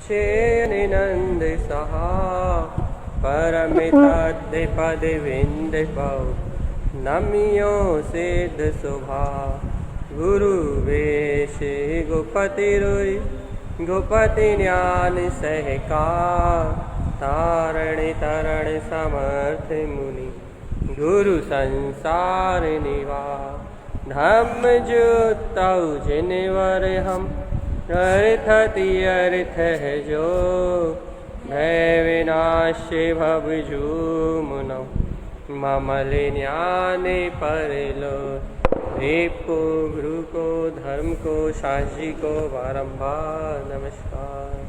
चेनिनंद सहा परमितद्विपद विंदपौ नमियो सिद्ध शुभा गुरु वेश गुपति रोय गुपति ज्ञान सहकार तारण तरण समर्थ मुनि गुरु संसार निवा धम्म जुतौ जिनवर हम अर्थति अर्थ है जो भय विनाशे भवजू मुनौ ममल ज्ञाने परलो को गुरु को धर्म को शास्त्री को बारंबार नमस्कार।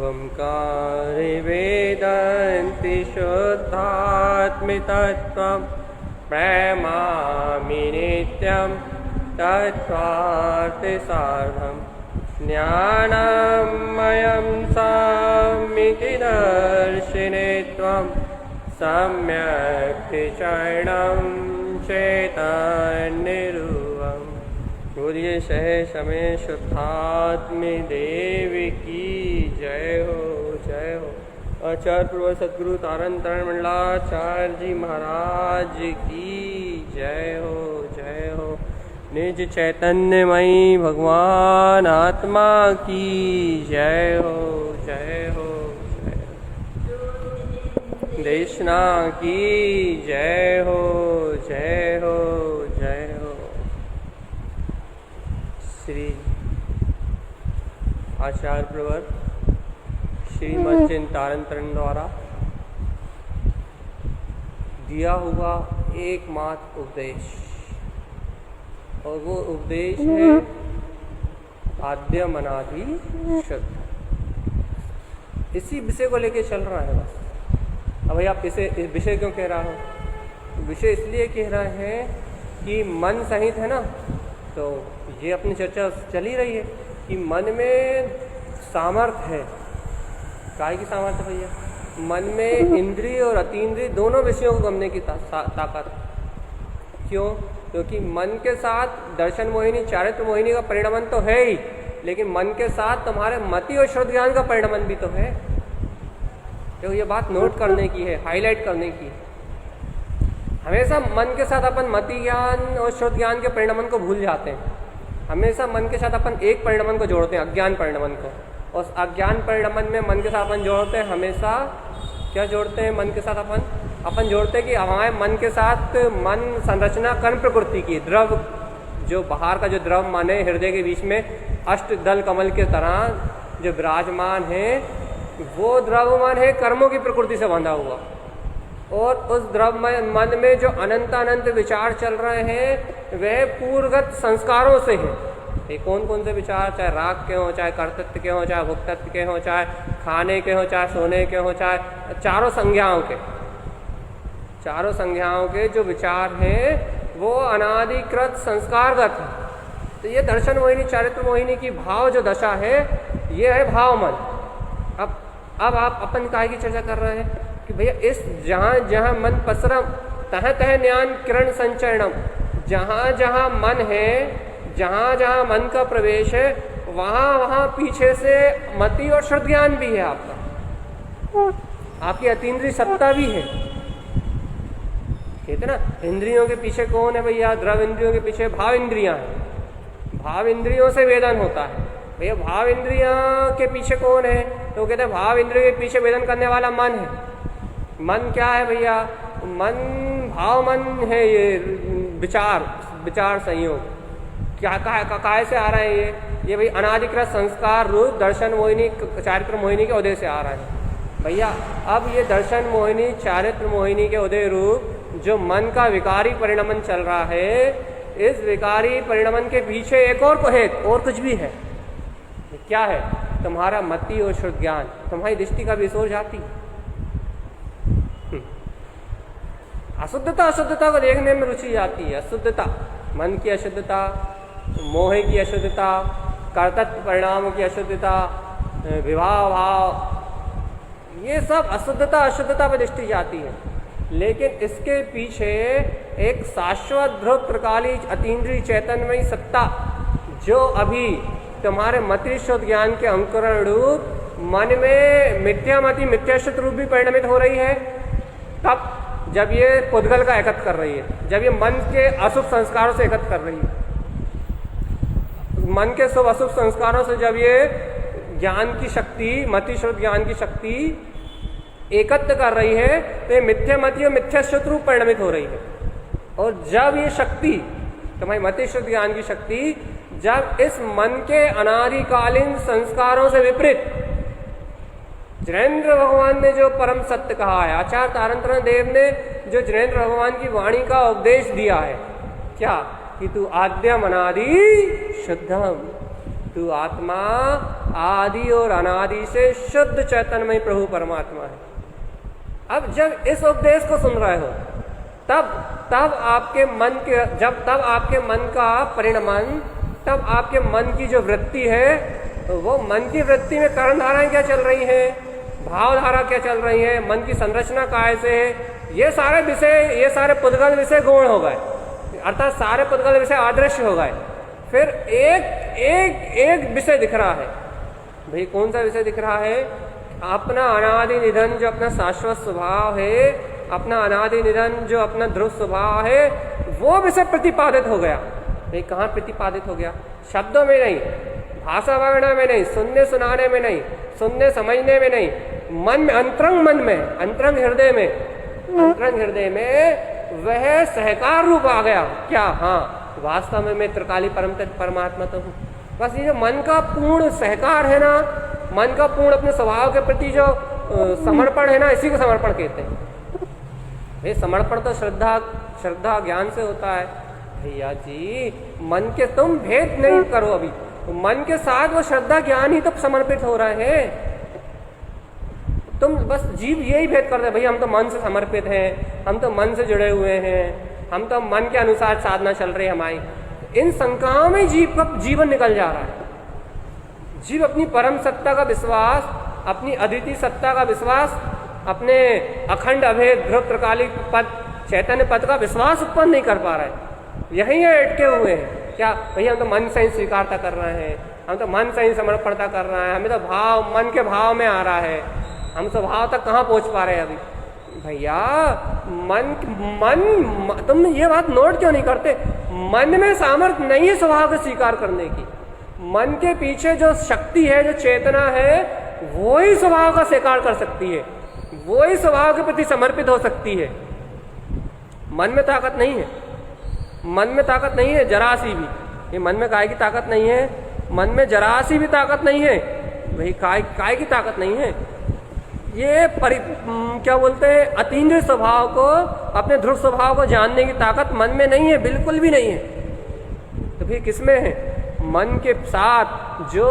ओंकार वेदांति शुद्धात्म तत्त्वं प्रेमामि नित्यं तत्त्वार्थ सार्धं ज्ञानमयं साम्यति दर्शिने त्वं सम्यक् चरणं चैतन्यरूपम्। बोलिए सह समय शुद्धात्म देव की जय हो जय हो। आचार्य पूर्व सद्गुरु तारण तरण मंडलाचार्य जी महाराज की जय हो जय हो। निज चैतन्यमयी भगवान आत्मा की जय हो जय हो जय हो। देशना की जय हो जय हो जय हो। श्री आचार्य प्रवर श्रीमद चिंतारण तरण द्वारा दिया हुआ एकमात्र उपदेश, और वो उपदेश है आद्य मनादि शुद्ध। इसी विषय को लेके चल रहा है बस। अब भाई आप इस विषय क्यों कह रहा हो? विषय इसलिए कह रहे हैं कि मन सहित है ना, तो ये अपनी चर्चा चल ही रही है कि मन में सामर्थ्य है। काय की सामर्थ्य भैया? मन में इंद्रिय और अतीन्द्रिय दोनों विषयों को गमने की ताकत। क्यों? क्योंकि मन के साथ दर्शन मोहिनी चारित्र मोहिनी का परिणमन तो है ही, लेकिन मन के साथ तुम्हारे मति और शुद्ध ज्ञान का परिणमन भी तो है। तो ये बात नोट करने की है, हाईलाइट करने की है। हमेशा मन के साथ अपन मति ज्ञान और शुद्ध ज्ञान के परिणमन को भूल जाते हैं। हमेशा मन के साथ अपन एक परिणमन को जोड़ते हैं, अज्ञान परिणमन को। और अज्ञान परिणमन में मन के साथ अपन जोड़ते हैं हमेशा क्या जोड़ते हैं? मन के साथ अपन जोड़ते हैं कि हमारे मन के साथ मन संरचना कर्म प्रकृति की द्रव, जो बाहर का जो द्रव मन है हृदय के बीच में अष्ट दल कमल के तरह जो विराजमान है, वो द्रव मन है कर्मों की प्रकृति से बंधा हुआ। और उस द्रव मन में जो अनंत अनंत विचार चल रहे हैं वह पूर्वगत संस्कारों से है। ये कौन कौन से विचार? चाहे राग के हों, चाहे कर्तृत्व के हों, चाहे भोक्तृत्व के हों, चाहे खाने के हों, चाहे सोने के हों, चाहे चारों संज्ञाओं के जो विचार हैं वो अनादिकृत संस्कारगत है। तो ये दर्शन मोहिनी चारित्र मोहिनी की भाव जो दशा है, ये है भाव मन। अब आप अपन काय की चर्चा कर रहे हैं कि भैया इस जहाँ जहाँ मन पसरम तह तह ज्ञान किरण संचरणम। जहाँ जहाँ मन है, जहाँ जहाँ मन का प्रवेश है, वहाँ वहाँ पीछे से मति और शुद्ध ज्ञान भी है आपका, आपकी अतीन्द्रिय सत्ता भी है। कहते ना इंद्रियों के पीछे कौन है भैया? द्रव इंद्रियों के पीछे भाव इंद्रियां हैं। भाव इंद्रियों से वेदन होता है भैया। भाव इंद्रियां के पीछे कौन है? तो कहते हैं भाव इंद्रियों के पीछे वेदन करने वाला मन है। मन क्या है भैया? मन भाव मन है, ये विचार संयोग। क्या काय से आ रहा है ये भाई अनादिकृत संस्कार रूप दर्शन मोहिनी चारित्र मोहिनी के उदय से आ रहा है भैया। अब ये दर्शन मोहिनी चारित्र मोहिनी के उदय रूप जो मन का विकारी परिणमन चल रहा है, इस विकारी परिणमन के पीछे एक और कुछ भी है। क्या है? तुम्हारा मति और शुद्ध ज्ञान, तुम्हारी दृष्टि का विसोर जाती। अशुद्धता को देखने में रुचि आती है। अशुद्धता, मन की अशुद्धता, मोह की अशुद्धता, कर्तव्य परिणामों की अशुद्धता, विवाह भाव, ये सब अशुद्धता पर दृष्टि जाती है। लेकिन इसके पीछे एक शाश्वत ध्रुव त्रिकाली अतीन्द्रिय चैतन्यमयी सत्ता जो अभी तुम्हारे मति शुद्ध ज्ञान के अंकुरण रूप मन में मिथ्यामति मिथ्याश्रुत रूप भी परिणमित हो रही है, तब जब ये पुद्गल का एकत्र कर रही है, जब ये मन के अशुभ संस्कारों से एकत्र कर रही है, मन के शुभ अशुभ संस्कारों से जब ये ज्ञान की शक्ति, मति शुद्ध ज्ञान की शक्ति एकत्र कर रही है, तो ये मिथ्यामति और मिथ्याश्रुत रूप परिणमित हो रही है। और जब ये शक्ति, तुम्हारी मति शुद्ध ज्ञान की शक्ति, जब इस मन के अनादिकालीन संस्कारों से विपरीत जिनेन्द्र भगवान ने जो परम सत्य कहा है, आचार्य तारतम्य देव ने जो जिनेन्द्र भगवान की वाणी का उपदेश दिया है, क्या कि तू आद्यम अनादि शुद्धम, तू आत्मा आदि और अनादि से शुद्ध चैतन्यमय प्रभु परमात्मा है। अब जब इस उपदेश को सुन रहे हो, तब आपके मन के, तब आपके मन का परिणमन, तब आपके मन की जो वृत्ति है, वो मन की वृत्ति में कर्ण धाराएं क्या चल रही हैं, भाव धारा क्या चल रही है, मन की संरचना कैसे है, ये सारे विषय, ये सारे पुद्गल विषय गौण हो गए, अर्थात सारे पुद्गल विषय आदृश्य हो गए। फिर एक विषय दिख रहा है। भाई कौन सा विषय दिख रहा है? अपना अनादि निधन जो अपना शाश्वत स्वभाव है, अपना अनादि निधन जो अपना ध्रुव स्वभाव है, वो विषय प्रतिपादित हो गया। भाई कहाँ प्रतिपादित हो गया? शब्दों में नहीं, भाषा वर्णन में नहीं, सुनने सुनाने में नहीं, सुनने समझने में नहीं, मन में, अंतरंग मन में, अंतरंग हृदय में, अंतरंग हृदय में वह सहकार रूप आ गया। क्या? हाँ, वास्तव में मैं त्रिकाली परमात्मा तो हूँ। बस ये जो मन का पूर्ण सहकार है ना, मन का पूर्ण अपने स्वभाव के प्रति जो समर्पण है ना, इसी को समर्पण कहते हैं। ये समर्पण तो श्रद्धा ज्ञान से होता है। भैया जी, मन के तुम भेद नहीं करो, अभी तो मन के साथ वो श्रद्धा ज्ञान ही तो समर्पित हो रहे हैं। तुम बस जीव यही भेद करते हैं, भैया हम तो मन से समर्पित हैं, हम तो मन से जुड़े हुए हैं, हम तो मन के अनुसार साधना चल रही है हमारी। इन शंकाओं में जीव का जीवन निकल जा रहा है। जीव अपनी परम सत्ता का विश्वास, अपनी अद्वितीय सत्ता का विश्वास, अपने अखंड अभेद ध्रुव त्रिकालिक पद चैतन्य पद का विश्वास उत्पन्न नहीं कर पा रहा है। यही अटके हुए हैं। क्या? भैया हम तो मन से ही स्वीकारता कर रहे हैं, हम तो मन से ही समर्पणता कर रहे हैं, हमें तो भाव, मन के भाव में आ रहा है, हम स्वभाव तक कहाँ पहुँच पा रहे हैं अभी। भैया मन तुम ये बात नोट क्यों नहीं करते? मन में सामर्थ्य नहीं है स्वभाव को स्वीकार करने की। मन के पीछे जो शक्ति है, जो चेतना है, वो ही स्वभाव का स्वीकार कर सकती है, वो ही स्वभाव के प्रति समर्पित हो सकती है। मन में ताकत नहीं है, मन में ताकत नहीं है जरा सी भी। ये मन में काय की ताकत नहीं है, मन में जरा सी भी ताकत नहीं है। भाई काय की ताकत नहीं है। ये क्या बोलते हैं, अतीन्द्रिय स्वभाव को, अपने ध्रुव स्वभाव को जानने की ताकत मन में नहीं है, बिल्कुल भी नहीं है। तो फिर किसमें है? मन के साथ जो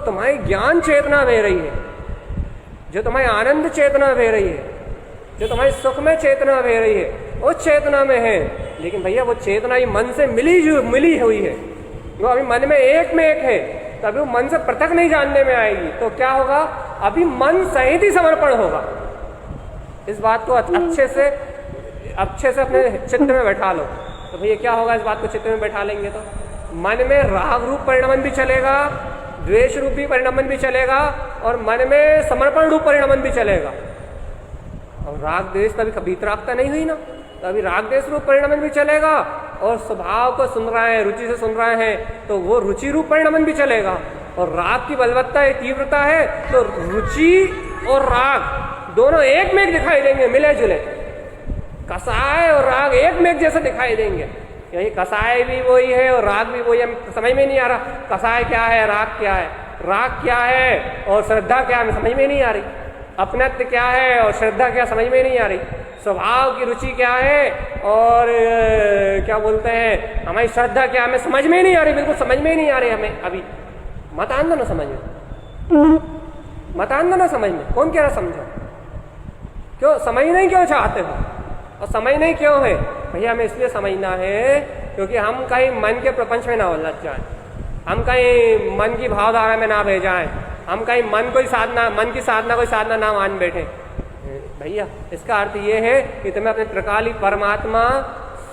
तुम्हारी ज्ञान चेतना बह रही है, जो तुम्हारी आनंद चेतना बह रही है, जो तुम्हारी सुख में चेतना बह रही है, उस चेतना में है। लेकिन भैया वो चेतना ही मन से मिली हुई है, वो अभी मन में एक है, तभी वो मन से पृथक नहीं जानने में आएगी। तो क्या होगा? अभी मन सहित ही समर्पण होगा। इस बात को अच्छे से अपने चित्त में बैठा लो। तो भैया क्या होगा? इस बात को चित्त में बैठा लेंगे तो मन में राग रूप परिणमन भी चलेगा, द्वेष रूप भी परिणमन भी चलेगा, और मन में समर्पण रूप परिणमन भी चलेगा। और राग द्वेष तभी भीतरागता नहीं हुई ना, तो अभी राग द्वेष रूप परिणमन भी चलेगा, और स्वभाव को सुन रहे हैं, रुचि से सुन रहे हैं, तो वो रुचि रूप परिणमन भी चलेगा। और राग की बलवत्ता है, तीव्रता है, तो रुचि और राग दोनों एक में एक दिखाई देंगे, मिले जुले। कसाय और राग एक में एक जैसे दिखाई देंगे। यही कसाय भी वही है और राग भी वही है। समझ में नहीं आ रहा कसाय क्या है, राग क्या है, राग क्या है और श्रद्धा क्या है, समझ में नहीं आ रही। अपनत्व क्या है और श्रद्धा क्या, समझ में नहीं आ रही। स्वभाव की रुचि क्या है और क्या बोलते हैं हमारी श्रद्धा क्या, हमें समझ में नहीं आ रही, बिल्कुल समझ में नहीं आ रही हमें। अभी मत आंदो ना समझ में, मत आंदो ना समझ में। कौन कह रहा समझो? क्यों समझ नहीं क्यों चाहते हो? और समझ नहीं क्यों है? भैया हमें इसलिए समझना है क्योंकि हम कहीं मन के प्रपंच में ना उलझ जाए, हम कहीं मन की भावधारा में ना बह जाए, हम कहीं मन की साधना कोई साधना ना मान बैठे। भैया इसका अर्थ ये है कि तुम्हें अपने त्रिकाली परमात्मा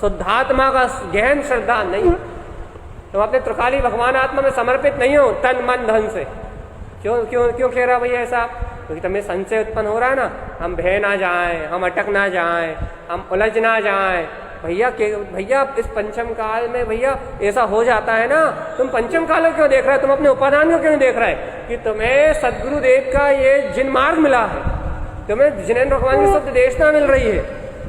शुद्धात्मा का गहन श्रद्धा नहीं, तुम अपने त्रिकाली भगवान आत्मा में समर्पित नहीं हो तन मन धन से। क्यों क्यों क्यों कह रहा भैया ऐसा? क्योंकि तुम्हें संशय उत्पन्न हो रहा है ना, हम बह ना जाएं, हम अटक ना जाएं, हम उलझ ना जाएं। भैया इस पंचम काल में भैया ऐसा हो जाता है ना। तुम पंचम काल को क्यों देख रहे हो? तुम अपने उपादान को क्यों देख रहे हैं? कि तुम्हें सदगुरुदेव का ये जिन मार्ग मिला है, तुम्हें जिनेन्द्र भगवान की शुद्ध देशना मिल रही है,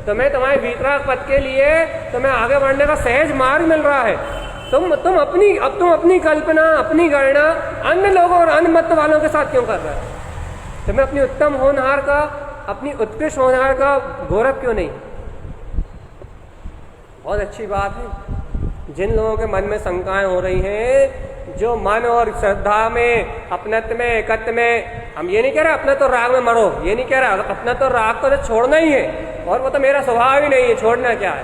तुम्हें तुम्हारे वीतराग पद के लिए तुम्हें आगे बढ़ने का सहज मार्ग मिल रहा है। तुम अपनी कल्पना, अपनी गणना अन्य लोगों और अन्य मत वालों के साथ क्यों कर रहे हो? तुम्हें अपनी उत्तम होनहार का, अपनी उत्कृष्ट होनहार का गौरव क्यों नहीं? बहुत अच्छी बात है। जिन लोगों के मन में शंकाएं हो रही हैं, जो मन और श्रद्धा में, अपनत्व में, एकत्व में, हम ये नहीं कह रहे अपना तो राग में मरो, ये नहीं कह रहे, अपना तो राग को छोड़ना ही है, और वो तो मेरा स्वभाव ही नहीं है, छोड़ना क्या है?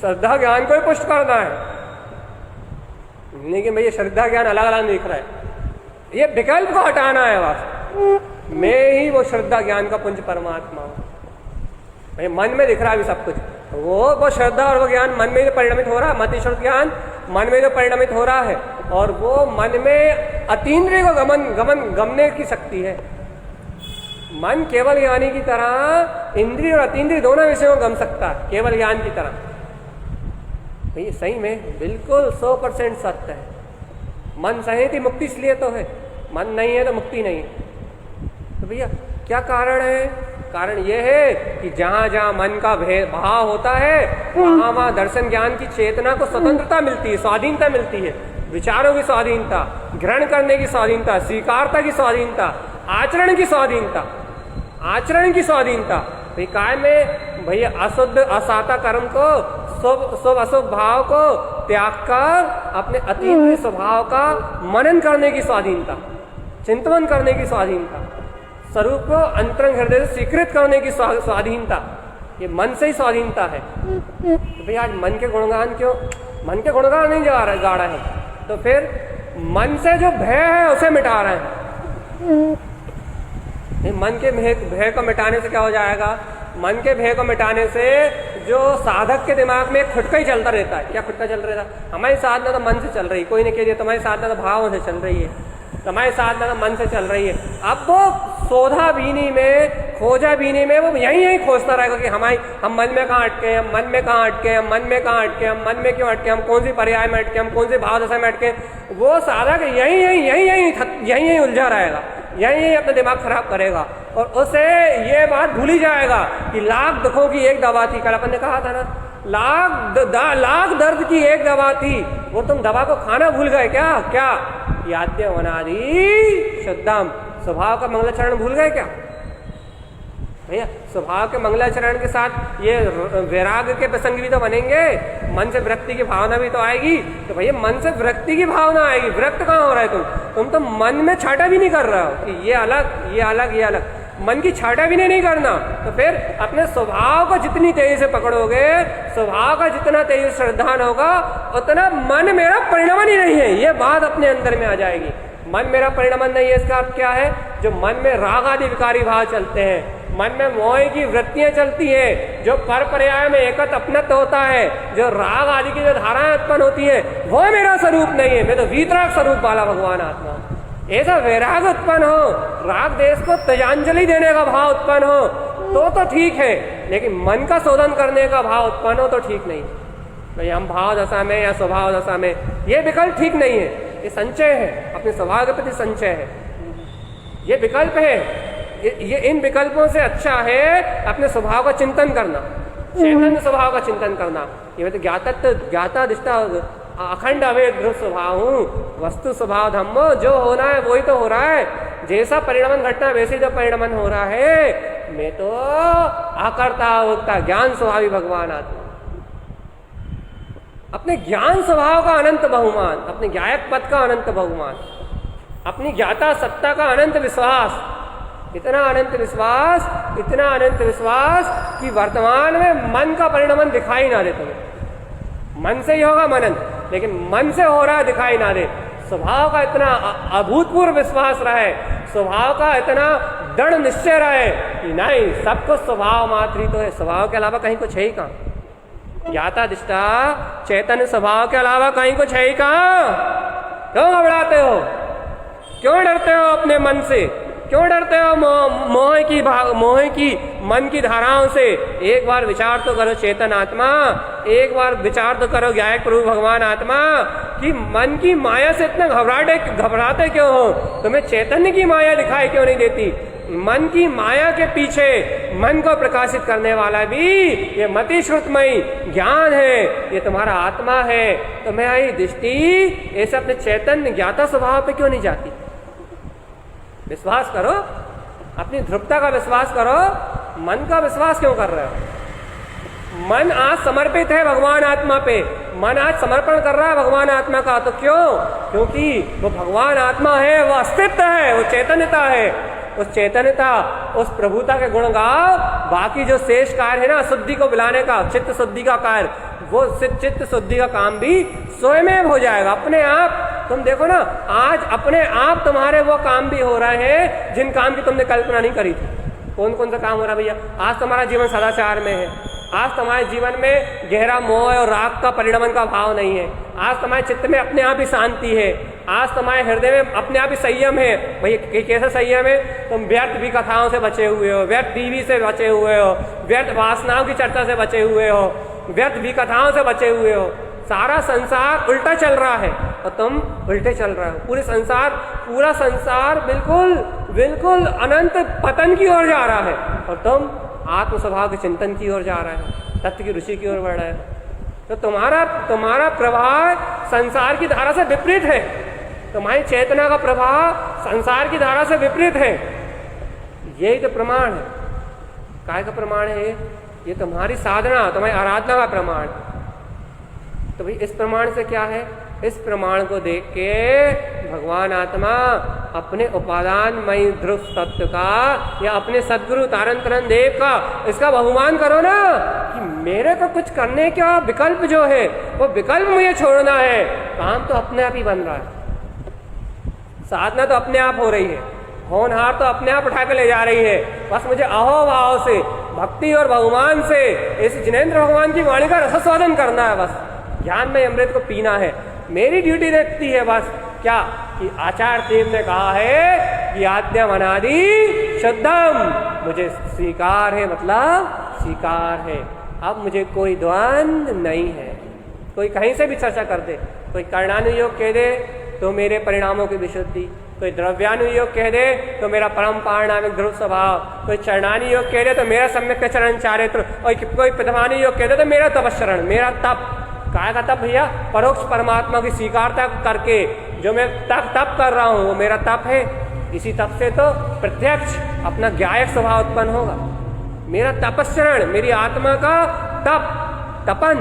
श्रद्धा ज्ञान को ही पुष्ट करना है। लेकिन भैया श्रद्धा ज्ञान अलग अलग दिख रहा है, ये विकल्प को हटाना है। बस मैं ही वो श्रद्धा ज्ञान का पुंज परमात्मा हूं। भैया मन में दिख रहा है अभी सब कुछ, वो श्रद्धा और वो ज्ञान मन में जो परिणमित हो रहा है, मति श्रुत ज्ञान मन में जो परिणमित हो रहा है, और वो मन में अतीन्द्रिय को गमने की शक्ति है। मन केवल ज्ञानी की तरह इंद्रिय और अतीन्द्रिय दोनों विषयों को गम सकता है, केवल ज्ञान की तरह। भैया सही में बिल्कुल 100% सत्य है। मन सही थी मुक्ति इसलिए तो है, मन नहीं है तो मुक्ति नहीं है। तो भैया क्या कारण है? कारण यह है कि जहां जहां मन का भाव होता है, वहां वहां दर्शन ज्ञान की चेतना को स्वतंत्रता मिलती है, स्वाधीनता मिलती है, विचारों की स्वाधीनता, ग्रहण करने की स्वाधीनता, स्वीकारता की स्वाधीनता, आचरण की स्वाधीनता, आचरण की स्वाधीनता। काय में भैया अशुद्ध असाता कर्म को, शुभ अशुभ भाव को त्याग कर अपने अतीत स्वभाव का मनन करने की स्वाधीनता, चिंतन करने की स्वाधीनता, स्वरूप को अंतरंग हृदय से स्वीकृत करने की स्वाधीनता, ये मन से ही स्वाधीनता है। तो भैया आज मन के गुणगान क्यों? मन के गुणगान नहीं गा रहे हैं, तो फिर मन से जो भय है उसे मिटा रहे हैं। मन के भय को मिटाने से क्या हो जाएगा? मन के भय को मिटाने से जो साधक के दिमाग में एक खुटका ही चलता रहता है। क्या खुटका चल रहा था? हमारी साधना तो मन से चल रही है, कोई ने कह दिया तुम्हारी साधना तो भावों से चल रही है, तुम्हारी साधना तो मन से चल रही है। अब वो शोधा बीनी में, खोजा बीनी में वो यही खोजता रहेगा कि हम मन में कहाँ अटके, हम मन में कहाँ अटके, हम मन में कहाँ अटके, हम मन में क्यों अटके, हम कौन सी पर्याय में अटके, हम कौन सी भाव दशा में अटके। वो साधक यही उलझा रहेगा, यही अपना दिमाग खराब करेगा, और उसे ये बात भूल ही जाएगा कि लाख दुखों की एक दवा थी। कल अपन ने कहा था ना, लाख दर्द की एक दवा थी, वो तुम दवा को खाना भूल गए क्या? याद्य वनादि शुद्धम, स्वभाव का मंगलाचरण भूल गए क्या? भैया स्वभाव के मंगलाचरण के साथ ये वैराग के प्रसंग भी तो बनेंगे, मन से विरक्ति की भावना भी तो आएगी। तो भैया मन से विरक्ति की भावना आएगी, विरक्त कहाँ हो रहा है तुम तो मन में छाटा भी नहीं कर रहे हो कि ये अलग, ये अलग, ये अलग। मन की छाटा भी नहीं करना, तो फिर अपने स्वभाव को जितनी तेजी से पकड़ोगे, स्वभाव का जितना तेजी श्रद्धान होगा, उतना मन मेरा परिणमन ही नहीं है, ये बात अपने अंदर में आ जाएगी। मन मेरा परिणमन नहीं है, इसका अर्थ क्या है? जो मन में राग आदि विकारी भाव चलते हैं, मन में मोह की वृत्तियां चलती है, जो पर पर्याय में एकत अपनत्व होता है, जो राग आदि की जो धाराएं उत्पन्न होती है, वो मेरा स्वरूप नहीं है। मैं तो वीतराग स्वरूप वाला भगवान आत्मा हूं। ऐसा वैराग उत्पन्न हो, राग देश को त्यजांजलि देने का भाव उत्पन्न हो तो ठीक है, लेकिन मन का शोधन करने का भाव उत्पन्न हो तो ठीक नहीं। भाई हम भाव दशा में या स्वभाव दशा में, ये विकल्प ठीक नहीं है। ये संचय है, अपने स्वभाव के प्रति संचय है, ये विकल्प है। ये इन विकल्पों से अच्छा है अपने स्वभाव का चिंतन करना, चैतन्य स्वभाव का चिंतन करना। ये तो ज्ञाता दिष्टा अखंड अवैध ध्रुव स्वभाव हूँ, वस्तु स्वभाव धम्मो, जो होना है वही तो हो रहा है, जैसा परिणमन घटना वैसे जो परिणमन हो रहा है। मैं तो अकर्ता होता ज्ञान स्वभावी भगवान आत्मा, अपने ज्ञान स्वभाव का अनंत बहुमान, अपने ज्ञायक पद का अनंत बहुमान, अपनी ज्ञाता सत्ता का अनंत विश्वास, इतना अनंत विश्वास कि वर्तमान में मन का परिणमन दिखाई ना दे तुम्हें। मन से ही होगा मनन, लेकिन मन से हो रहा दिखाई ना दे। स्वभाव का इतना अभूतपूर्व विश्वास रहे, स्वभाव का इतना दृढ़ निश्चय रहे कि नहीं, सब कुछ स्वभाव मात्र ही तो है, स्वभाव के अलावा कहीं कुछ है ही कहाँ। ज्ञाता दिष्टा चैतन्य स्वभाव के अलावा कहीं कुछ है ही कहाँ? क्यों घबराते हो? क्यों डरते हो अपने मन से? क्यों डरते हो मोह की मन की धाराओं से? एक बार विचार तो करो चेतन आत्मा, एक बार विचार तो करो ज्ञायक प्रभु भगवान आत्मा कि मन की माया से इतना घबराते क्यों हो? तुम्हें चैतन्य की माया दिखाई क्यों नहीं देती? मन की माया के पीछे मन को प्रकाशित करने वाला भी ये मति श्रुतमयी ज्ञान है, ये तुम्हारा आत्मा है। तुम्हारी दृष्टि ऐसे अपने चैतन्य ज्ञाता स्वभाव पे क्यों नहीं जाती? विश्वास करो, अपनी ध्रुवता का विश्वास करो। मन का विश्वास क्यों कर रहे हो? मन आज समर्पित है भगवान आत्मा पे, मन आज समर्पण कर रहा है भगवान आत्मा का। तो क्यों? क्योंकि वो भगवान आत्मा है, वो अस्तित्व है, वो चैतन्यता है। उस चैतन्यता, उस प्रभुता के गुण गाओ। बाकी जो शेष कार्य है ना शुद्धि को बुलाने का, चित्त शुद्धि का कार्य, वो चित्त शुद्धि का काम भी स्वयं हो जाएगा अपने आप। तुम देखो ना, आज अपने आप तुम्हारे वो काम भी हो रहे हैं जिन काम की तुमने कल्पना नहीं करी थी। कौन कौन सा काम हो रहा है भैया? आज तुम्हारा जीवन सदाचार में है, आज तुम्हारे जीवन में गहरा मोह और राग का परिणमन का भाव नहीं है, आज तुम्हारे चित्त में अपने आप ही शांति है, आज तुम्हारे हृदय में अपने आप ही संयम है। भैया कैसे संयम है? तुम व्यर्थ भी कथाओं से बचे हुए हो, व्यर्थ टीवी से बचे हुए हो, व्यर्थ वासनाओं की चर्चा से बचे हुए हो, व्यर्थ भी कथाओं से बचे हुए हो। सारा संसार उल्टा चल रहा है और तुम उल्टे चल रहे हो। पूरा संसार बिल्कुल अनंत पतन की ओर जा रहा है और तुम आत्म स्वभाव के चिंतन की ओर जा रहे हो, तत्व की रुचि की ओर बढ़ रहे हो। तो तुम्हारा प्रवाह संसार की धारा से विपरीत है, तुम्हारी चेतना का प्रवाह संसार की धारा से विपरीत है। यही तो प्रमाण है। काय का प्रमाण है? ये तुम्हारी साधना, तुम्हारी आराधना का प्रमाण। तो भाई इस प्रमाण से क्या है? इस प्रमाण को देख के भगवान आत्मा अपने उपादानमय ध्रुव तत्व का या अपने सदगुरु तारण तरन देव का इसका बहुमान करो ना कि मेरे को कुछ करने का विकल्प जो है वो विकल्प मुझे छोड़ना है। काम तो अपने आप ही बन रहा है, साधना तो अपने आप हो रही है, होनहार तो अपने आप उठा के ले जा रही है। बस मुझे अहोभाव से, भक्ति और बहुमान से इस जिनेंद्र भगवान की वाणी का रसस्वादन करना है। बस ज्ञान में अमृत को पीना है। मेरी ड्यूटी रहती है बस क्या कि आचार्य देव ने कहा है कि आद्यम अनादि शुद्धम, मुझे स्वीकार है, मतलब स्वीकार है। अब मुझे कोई द्वंद्व नहीं है। कोई कहीं से भी चर्चा कर दे, कोई कर्णानुयोग कह दे तो मेरे परिणामों की विशुद्धि, कोई द्रव्यानुयोग कह दे तो मेरा परम पारणामिक ध्रुव स्वभाव, कोई चरणानुयोग कह दे तो मेरा सम्यक चरण चारित्र, और कोई प्रथमानुयोग कह दे तो मेरा तपस्चरण, मेरा तप। काय का तप भैया? परोक्ष परमात्मा की स्वीकारता करके जो मैं तप कर रहा हूँ वो मेरा तप है। इसी तप से तो प्रत्यक्ष अपना ज्ञायक स्वभाव उत्पन्न होगा। मेरा तपस्चरण, मेरी आत्मा का तपन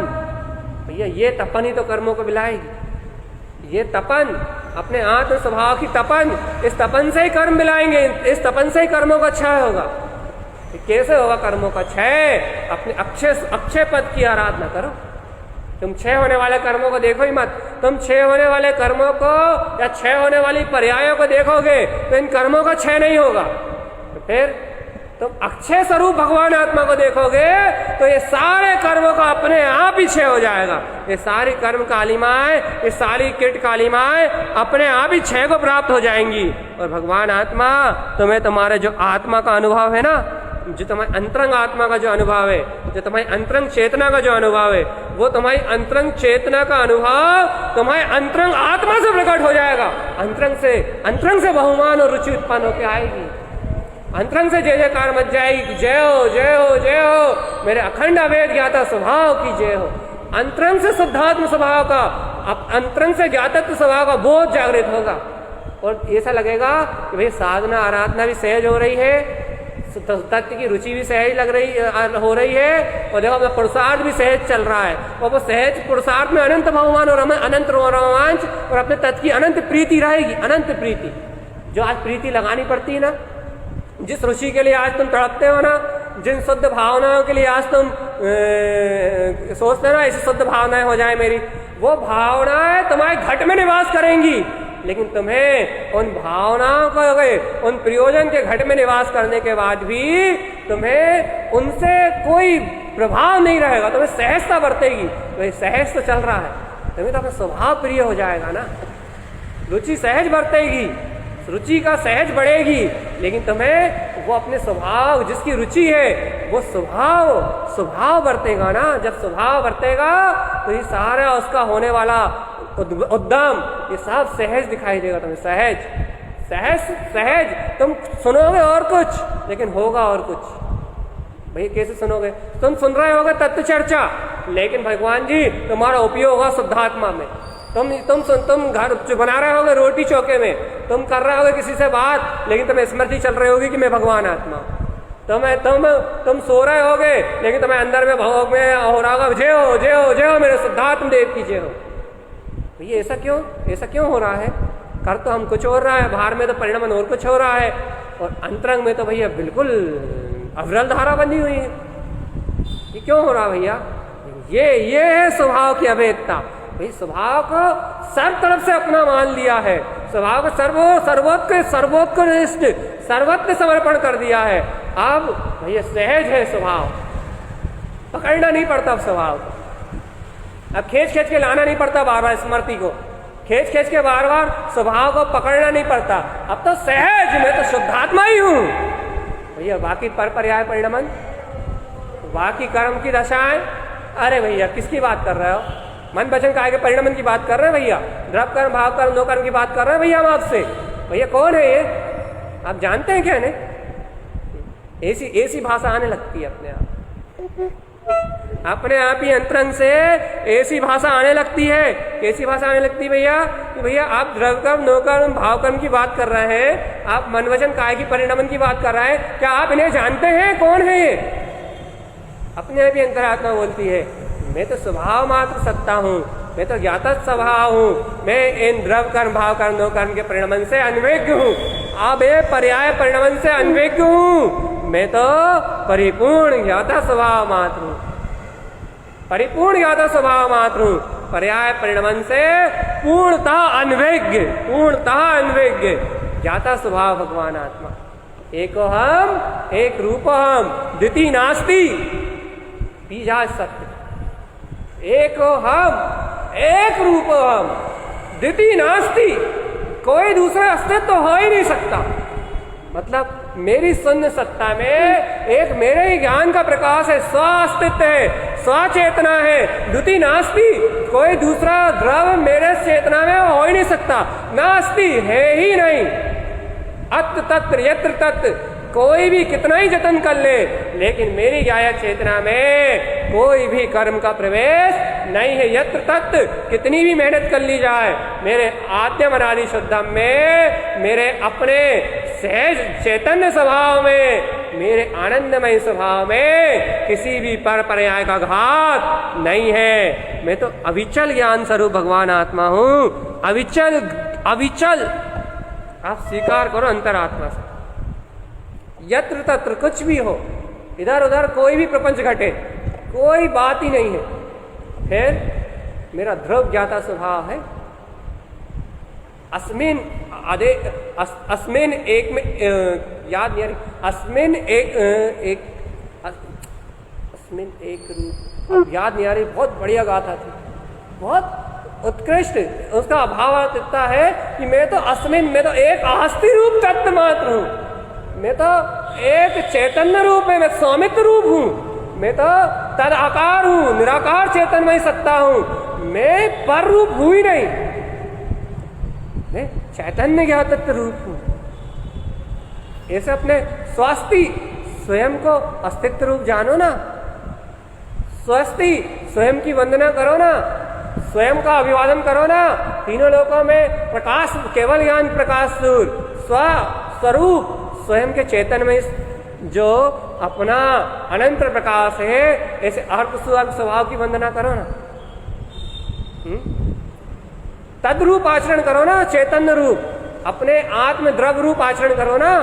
भैया, ये तपन ही तो कर्मों को मिलाएगी। ये तपन, अपने आत्म स्वभाव की तपन, इस तपन से ही कर्म मिलाएंगे, इस तपन से ही कर्मों का क्षय होगा। कैसे होगा कर्मों का क्षय? अपने अक्षय पद की आराधना करो। तुम क्षय होने वाले कर्मों को देखो ही मत। तुम क्षय होने वाले कर्मों को या क्षय होने वाली पर्यायों को देखोगे तो इन कर्मों का क्षय नहीं होगा। तो फिर तुम अक्षय स्वरूप भगवान आत्मा को देखोगे तो ये सारे कर्मों का अपने आप ही क्षय हो जाएगा। ये सारी कर्म कालिमाएं, ये सारी किट कालिमाएं अपने आप ही क्षय को प्राप्त हो जाएंगी। और भगवान आत्मा तुम्हें तुम्हारे जो आत्मा का अनुभव है ना, जो तुम्हारी अंतरंग आत्मा का जो अनुभव है, जो तुम्हारी अंतरंग चेतना का जो अनुभव है, वो तुम्हारी अंतरंग चेतना का अनुभव तुम्हारे अंतरंग आत्मा से प्रकट हो जाएगा। अंतरंग से बहुमान और रुचि उत्पन्न होकर आएगी। अंतरंग से जय जयकार मच जाएगी। जय हो जय हो जय हो, मेरे अखंड अवेद ज्ञाता स्वभाव की जय हो। अंतरंग से शुद्धात्म स्वभाव का, अंतरंग से ज्ञातत्व स्वभाव का बोध जागृत होगा और ऐसा लगेगा कि भाई साधना आराधना भी सहज हो रही है, तत्व की रुचि भी सहज हो रही है, और देखो अपना पुरुषार्थ भी सहज चल रहा है। और वो सहज पुरुषार्थ में अनंत बहुमान और अनंत रोमांच और अपने तत्व की अनंत प्रीति रहेगी। अनंत प्रीति, जो आज प्रीति लगानी पड़ती है ना, जिस रुचि के लिए आज तुम तड़पते हो ना, जिन शुद्ध भावनाओं के लिए आज तुम सोचते हो ना ऐसी शुद्ध भावनाएं हो जाए मेरी, वो भावनाएं तुम्हारे घट में निवास करेंगी। लेकिन तुम्हें उन भावनाओं को, उन प्रयोजन के घट में निवास करने के बाद भी तुम्हें उनसे कोई प्रभाव नहीं रहेगा, तुम्हें सहजता बरतेगी। तो सहज तो चल रहा है, तुम्हें तो अपना स्वभाव प्रिय हो जाएगा ना, रुचि सहज बरतेगी, रुचि का सहज बढ़ेगी, लेकिन तुम्हें वो अपने स्वभाव, जिसकी रुचि है वो स्वभाव बरतेगा ना। जब स्वभाव बरतेगा तो ये सारा उसका होने वाला उद्यम, ये सब सहज दिखाई देगा तुम्हें। सहज तुम सुनोगे और कुछ, लेकिन होगा और कुछ। भाई कैसे सुनोगे? तुम सुन रहे होगे तत्व चर्चा, लेकिन भगवान जी तुम्हारा उपयोग होगा शुद्धात्मा में। तुम घर जो बना रहे होगे रोटी चौके में, तुम कर रहे होगे किसी से बात, लेकिन तुम्हें स्मृति चल रही होगी कि मैं भगवान आत्मा। तुम सो रहे होगे, लेकिन तुम्हें अंदर में भोग में हो रहा होगा जय हो जय हो जय हो मेरे शुद्धात्म देव की जय हो। भैया ऐसा क्यों हो रहा है? कर तो हम कुछ हो रहा है, बाहर में तो परिणाम और कुछ हो रहा है, और अंतरंग में तो भैया बिल्कुल अविरल धारा बनी हुई है। ये क्यों हो रहा भैया? ये है स्वभाव की अभेदता। भाई स्वभाव को सर्व तरफ से अपना मान लिया है, स्वभाव को सर्वोत्कृष्ट सर्वत्र समर्पण कर दिया है। अब भैया सहज है स्वभाव, पकड़ना नहीं पड़ता अब स्वभाव को, अब खींच के लाना नहीं पड़ता बार बार स्मृति को, खींच के बार बार स्वभाव को पकड़ना नहीं पड़ता। अब तो सहज, मैं तो शुद्धात्मा ही हूं भैया। बाकी पर्याय परिणमन, बाकी कर्म की दशाएं, अरे भैया किसकी बात कर रहे हो? मन वचन काया के परिणमन की बात कर रहे हैं भैया, द्रव्य कर्म भाव कर्म नो कर्म की बात कर रहे हैं भैया हम आपसे। भैया कौन है ये? आप जानते हैं क्या? ऐसी भाषा आने लगती है अपने आप ही अंतरंग से ऐसी भाषा आने लगती है। कैसी भाषा आने लगती है भैया? कि भैया आप द्रव्य कर्म नो कर्म भाव कर्म की बात कर रहे हैं, आप मन वचन काय की परिणमन की बात कर रहे हैं, क्या आप इन्हें जानते हैं? कौन है ये? अपने आप ही अंतरात्मा बोलती है, मैं तो स्वभाव मात्र सत्ता हूँ, मैं तो ज्ञाता स्वभाव हूँ, मैं इन द्रव्य कर्म भाव कर्म नो कर्म के परिणमन से अनभिज्ञ हूँ, अब पर्याय परिणमन से अनभिज्ञ हूँ, मैं तो परिपूर्ण ज्ञाता स्वभाव मात्र हूँ, परिपूर्ण ज्ञाता स्वभाव मात्र हूँ, पर्याय परिणमन से पूर्णतः अनभिज्ञ ज्ञाता स्वभाव भगवान आत्मा। एको हम एक रूप हम द्वितीय नास्ति बीजा सत्य। एको हम एक रूप हम द्वितीय नास्ति, कोई दूसरा अस्तित्व हो ही नहीं सकता। मतलब मेरी शून्य सत्ता में एक मेरे ही ज्ञान का प्रकाश है, स्व अस्तित्व है, स्वचेतना है, द्वितीय नास्ति, कोई दूसरा द्रव मेरे चेतना में हो ही नहीं सकता, नास्ति है ही नहीं। अत्र तत्र यत्र तत्र, कोई भी कितना ही जतन कर ले, लेकिन मेरी ज्ञाया चेतना में कोई भी कर्म का प्रवेश नहीं है। यत्र तत्र कितनी भी मेहनत कर ली जाए, मेरे आद्यम अनादि शुद्धम में, मेरे अपने सहज चैतन्य स्वभाव में, मेरे आनंदमय स्वभाव में किसी भी पर्याय का घात नहीं है। मैं तो अविचल ज्ञान स्वरूप भगवान आत्मा हूँ, अविचल आप स्वीकार करो अंतरात्मा से। यत्र तत्र कुछ भी हो, इधर उधर कोई भी प्रपंच घटे, कोई बात ही नहीं है, फिर मेरा ध्रुव ज्ञाता स्वभाव है। अस्मिन एक में याद नहीं आ रही, अस्मिन एक रूप, याद नहीं आ रही, बहुत बढ़िया गाथा थी, बहुत उत्कृष्ट। उसका अभाव इतना है कि मैं तो एक आस्ति रूप तत्व मात्र हूँ, मैं तो एक चैतन्य रूप है, मैं स्वामित्व रूप हूँ, मैं तो तद आकार हूँ, निराकार चैतन्यमय सत्ता हूँ, मैं पर रूप हूँ ही नहीं, मैं चैतन्य ज्ञातत्व रूप हूँ। ऐसे अपने स्वास्थी स्वयं को अस्तित्व रूप जानो ना, स्वस्ति स्वयं की वंदना करो ना, स्वयं का अभिवादन करो ना। तीनों लोकों में प्रकाश, केवल ज्ञान प्रकाश स्वरूप स्वयं के चेतन में जो अपना अनंत प्रकाश है, ऐसे अर्थ सुअर्थ स्वभाव की वंदना करो ना, तद्रूप आचरण करो ना, चैतन्य रूप, अपने आत्म द्रव्य रूप आचरण करो ना,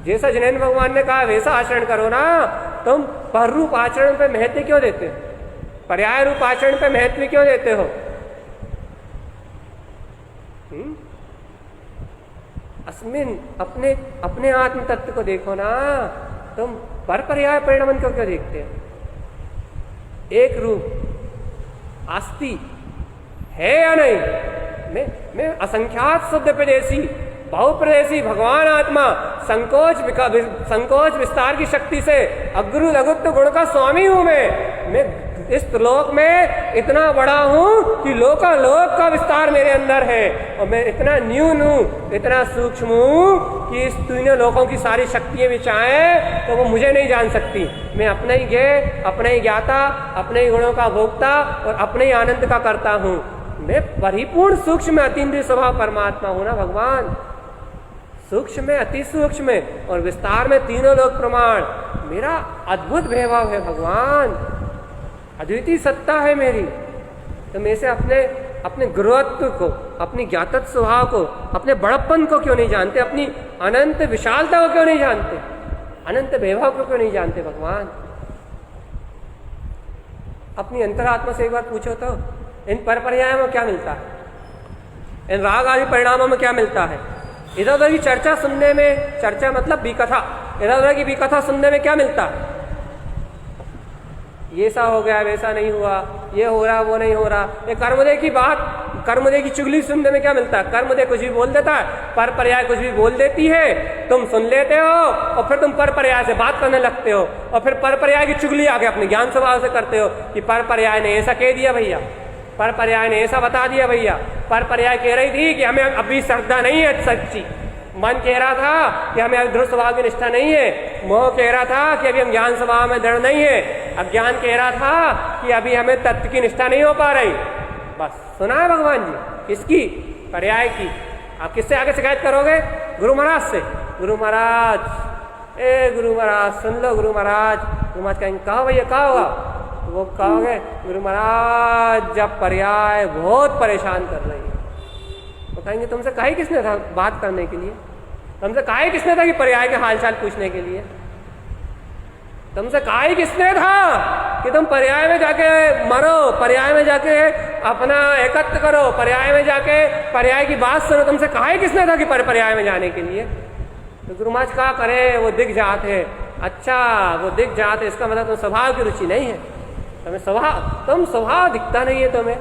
जैसा जिनेन्द्र भगवान ने कहा वैसा आचरण करो ना। तुम पर रूप आचरण पे महत्व क्यों देते हो? पर्याय रूप आचरण पे महत्व क्यों देते हो? अस्मिन अपने अपने आत्म तत्व को देखो ना। तुम पर पर्याय परिणामन को क्यों देखते हो? एक रूप आस्ति है या नहीं? मैं असंख्यात शुद्ध प्रदेशी बहुप्रदेशी भगवान आत्मा संकोच विस्तार की शक्ति से अग्रु लघुत्व गुण का स्वामी हूं। मैं इस लोक में इतना बड़ा हूं कि लोकालोक का विस्तार मेरे अंदर है, और मैं इतना न्यून हूं, इतना सूक्ष्म हूं कि इस तीनों लोकों की सारी शक्तियां भी चाहें तो वो मुझे नहीं जान सकती। मैं अपने ही ज्ञेय, अपने ही ज्ञाता, अपने ही गुणों का भोक्ता और अपने ही आनंद का करता हूं। मैं परिपूर्ण सूक्ष्म अतीन्द्रिय स्वभाव परमात्मा हूं ना भगवान। सूक्ष्म में, अति सूक्ष्म में और विस्तार में तीनों लोक प्रमाण। मेरा अद्भुत वैभव है भगवान, अद्वितीय सत्ता है मेरी। तो मैं से अपने गुरुत्व को, अपनी ज्ञातत्व स्वभाव को, अपने बड़प्पन को क्यों नहीं जानते? अपनी अनंत विशालता को क्यों नहीं जानते? अनंत वैभव को क्यों नहीं जानते भगवान? अपनी अंतरात्मा से एक बार पूछो तो, इन पर पर्यायों में क्या मिलता है? इन राग आदि परिणामों में क्या मिलता है? इधर उधर की चर्चा सुनने में, चर्चा मतलब विकथा, इधर उधर की विकथा सुनने में क्या मिलता है? ये सा हो गया, वैसा नहीं हुआ, ये हो रहा, वो नहीं हो रहा। ये कर्मोदय की बात, कर्मोदय की चुगली सुनने में क्या मिलता है? कर्मोदय कुछ भी बोल देता है, पर पर्याय कुछ भी बोल देती है, तुम सुन लेते हो और फिर तुम पर पर्याय से बात करने लगते हो, और फिर पर पर्याय की चुगली आगे अपने ज्ञान स्वभाव से करते हो कि पर पर्याय ने ऐसा कह दिया भैया, पर पर्याय ने ऐसा बता दिया भैया, पर पर्याय कह रही थी कि हमें अभी श्रद्धा नहीं है सच्ची, मन कह रहा था कि हमें ध्रुव स्वभाव की निष्ठा नहीं है, मोह कह रहा था कि अभी हम ज्ञान स्वभाव में दृढ़ नहीं है, अज्ञान कह रहा था कि अभी हमें तत्व की निष्ठा नहीं हो पा रही। बस सुना है भगवान जी किसकी? पर्याय की। आप किससे आगे शिकायत करोगे? गुरु महाराज से। गुरु महाराज, ए गुरु महाराज सुन लो, गुरु महाराज। गुरु महाराज कहेंगे कहो भैया क्या होगा? वो कहोगे गुरु महाराज जब पर्याय बहुत परेशान कर रही है, तो कहेंगे तुमसे कहा किसने था बात करने के लिए? तुमसे कहा किसने था कि पर्याय के हालचाल पूछने के लिए? तुमसे कहा किसने था कि तुम पर्याय में जाके मरो, पर्याय में जाके अपना एकत्र करो, पर्याय में जाके पर्याय की बात सुनो? तुमसे कहा किसने था कि पर्याय में जाने के लिए? तो गुरु महाराज क्या करे, वो दिख जात है। अच्छा वो दिख जात है, इसका मतलब तुम स्वभाव की रुचि नहीं है, तुम स्वभाव दिखता नहीं है तुम्हें,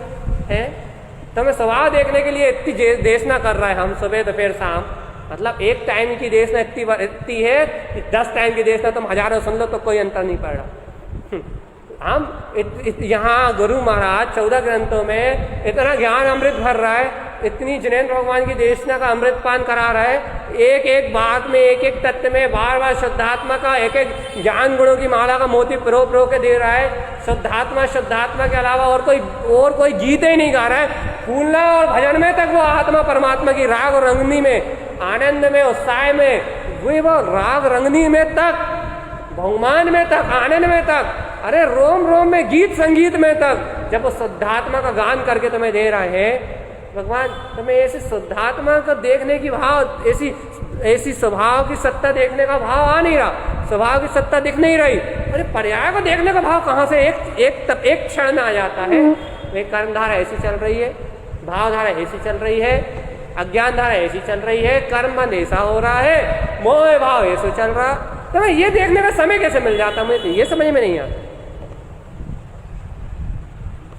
है? तुम्हें स्वभाव देखने के लिए इतनी देशना कर रहा है हम सुबह दोपहर शाम, मतलब एक टाइम की देशना इतनी है कि 10 टाइम की देशना तुम हजारों सुन लो तो कोई अंतर नहीं पड़ रहा। हम यहाँ गुरु महाराज 14 ग्रंथों में इतना ज्ञान अमृत भर रहा है, इतनी जिनेन्द्र भगवान की देशना का अमृत पान करा रहा है, एक एक बात में, एक एक तत्व में बार बार शुद्धात्मा का, एक एक ज्ञान गुणों की माला का मोती प्रो के दे रहा है। शुद्धात्मा के अलावा और कोई गीत ही नहीं गा रहा है। फूलना और भजन में तक वो आत्मा परमात्मा की राग और रंगनी में, आनंद में, उत्साह में, वो राग रंगनी में तक, बहुमान में तक, आनंद में तक, अरे रोम रोम में, गीत संगीत में तक, जब वो शुद्धात्मा का गान करके तुम्हें दे रहा है भगवान, तुम्हें ऐसी शुद्धात्मा को देखने की भाव, ऐसी स्वभाव की सत्ता देखने का भाव आ नहीं रहा, स्वभाव की सत्ता दिख नहीं रही। अरे पर्याय को देखने का भाव कहाँ से एक क्षण में आ जाता है? एक कर्मधारा ऐसी चल रही है, भावधारा ऐसी चल रही है, अज्ञान धारा ऐसी चल रही है, कर्म बंध ऐसा हो रहा है, मोह भाव ऐसे चल रहा, तो मैं ये देखने का समय कैसे मिल जाता? मुझे तो ये समझ में नहीं आता।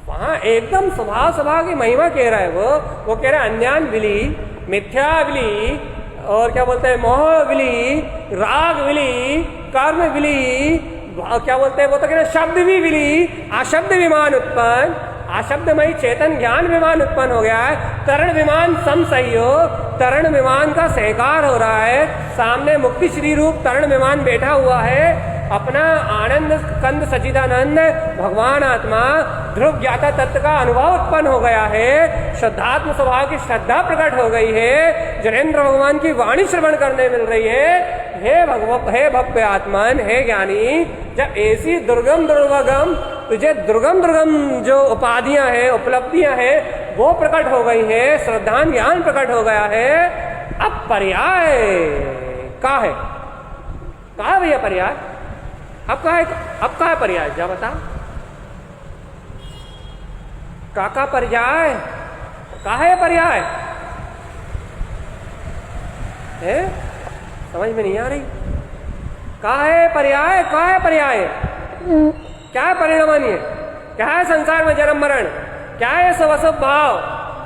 वहां एकदम स्वभाव की महिमा कह रहा है वो कह रहा है अज्ञान विली, मिथ्या विली, और क्या बोलते हैं मोह विली, राग विली, कर्म विली, क्या बोलते हैं वो तो कह रहे शब्द भी विली, अशब्द विमान उत्पन्न, अशब्दमयी चेतन ज्ञान विमान उत्पन्न हो गया है। तरण विमान समसहयोग, तरण विमान का सहकार हो रहा है, सामने मुक्ति श्री रूप तरण विमान बैठा हुआ है, अपना आनंद कंद सचिदानंद भगवान आत्मा ध्रुव ज्ञाता तत्व का अनुभव उत्पन्न हो गया है, श्रद्धात्म स्वभाव की श्रद्धा प्रकट हो गई है, जनेन्द्र भगवान की वाणी श्रवण करने मिल रही है। हे भव्य आत्मन, हे ज्ञानी, जब ऐसी दुर्गम तुझे दुर्गम जो उपाधियां हैं, उपलब्धियां हैं, वो प्रकट हो गई है, श्रद्धान ज्ञान प्रकट हो गया है। अब पर्याय का है, कहा भैया पर्याय? अब कहा है पर्याय? जा बता, का पर्याय? कहा है पर्याय? है? समझ में नहीं आ रही। क्या है पर्याय, क्या है पर्याय, क्या है परिणमन, ये क्या है संसार में जन्म मरण, क्या है सब असुभ भाव,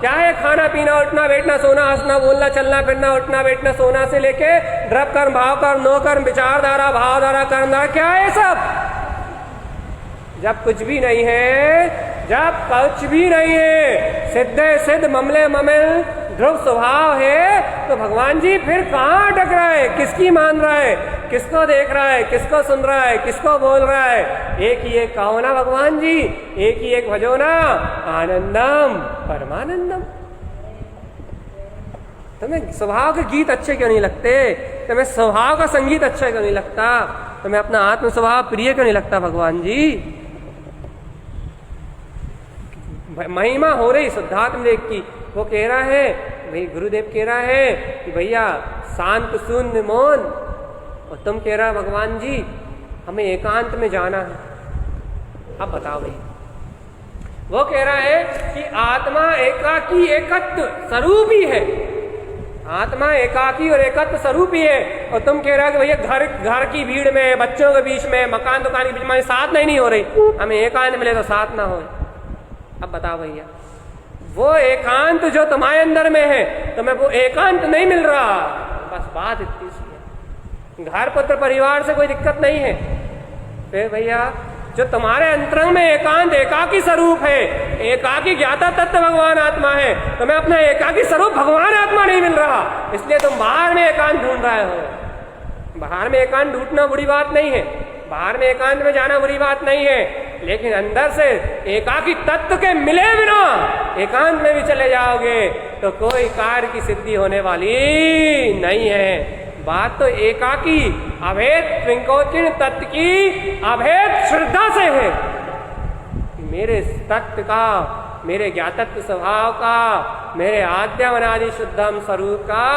क्या है खाना पीना उठना बैठना सोना हंसना बोलना चलना फिरना उठना बैठना सोना से लेके द्रव्य कर्म भाव कर्म नो कर्म विचारधारा भावधारा कर्मधारा, क्या है सब? जब कुछ भी नहीं है, जब कुछ भी नहीं है, सिद्ध सिद्ध ममले ममिल ध्रुव स्वभाव है, तो भगवान जी फिर कहाँ अटक रहा है, किसकी मान रहा है, किसको देख रहा है, किसको सुन रहा है, किसको बोल रहा है? एक ही एक कहो ना भगवान जी, एक ही एक भजो ना, आनंदम परमानंदम। तुम्हें स्वभाव के गीत अच्छे क्यों नहीं लगते? तुम्हें स्वभाव का संगीत अच्छा क्यों नहीं लगता? तुम्हें अपना आत्म स्वभाव प्रिय क्यों नहीं लगता भगवान जी? महिमा हो रही शुद्धात्म देव की, वो कह रहा है, भाई गुरुदेव कह रहा है कि भैया शांत शून्य मौन, और तुम कह रहा भगवान जी हमें एकांत में जाना है। अब बताओ भाई, वो कह रहा है कि आत्मा एकाकी एकत्व स्वरूप ही है, आत्मा एकाकी और एकत्व स्वरूप ही है, और तुम कह रहा है कि भैया घर की भीड़ में, बच्चों के बीच में, मकान दुकान के बीच में साथ नहीं हो रही, हमें एकांत मिले तो साथ ना हो। अब बताओ भैया, वो एकांत जो तुम्हारे अंदर में है, तुम्हें वो एकांत नहीं मिल रहा। बस बात इतनी सी है। घर पुत्र परिवार से कोई दिक्कत नहीं है, फिर भैया जो तुम्हारे अंतरंग में एकांत एकाकी स्वरूप है, एकाकी ज्ञाता तत्व भगवान आत्मा है, तुम्हें अपना एकाकी स्वरूप भगवान आत्मा नहीं मिल रहा, इसलिए तुम बाहर में एकांत ढूंढ रहे हो। बाहर में एकांत ढूंढना बुरी बात नहीं है, बाहर में एकांत में जाना बुरी बात नहीं है, लेकिन अंदर से एकाकी तत्व के मिले बिना एकांत में भी चले जाओगे तो कोई कार्य की सिद्धि होने वाली नहीं है। बात तो एकाकी अभेद त्रिंकोतीर्ण तत्व की अभेद श्रद्धा से है कि मेरे तत्व का, मेरे ज्ञातत्व स्वभाव का, मेरे आद्यम अनादि शुद्धम स्वरूप का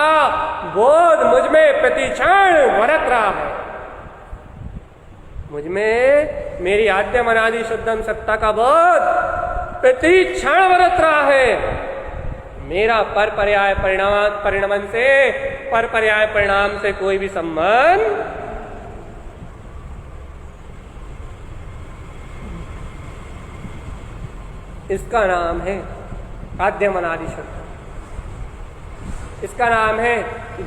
बोध मुझ में प्रतिक्षण बरत रहा है, मुझ में मेरी आद्यम अनादि शुद्धम सत्ता का बोध प्रति क्षण बरत रहा है। मेरा पर पर्याय परिणामन से, पर पर्याय परिणाम से कोई भी संबंध इसका नाम है आद्यम अनादि शुद्ध, इसका नाम है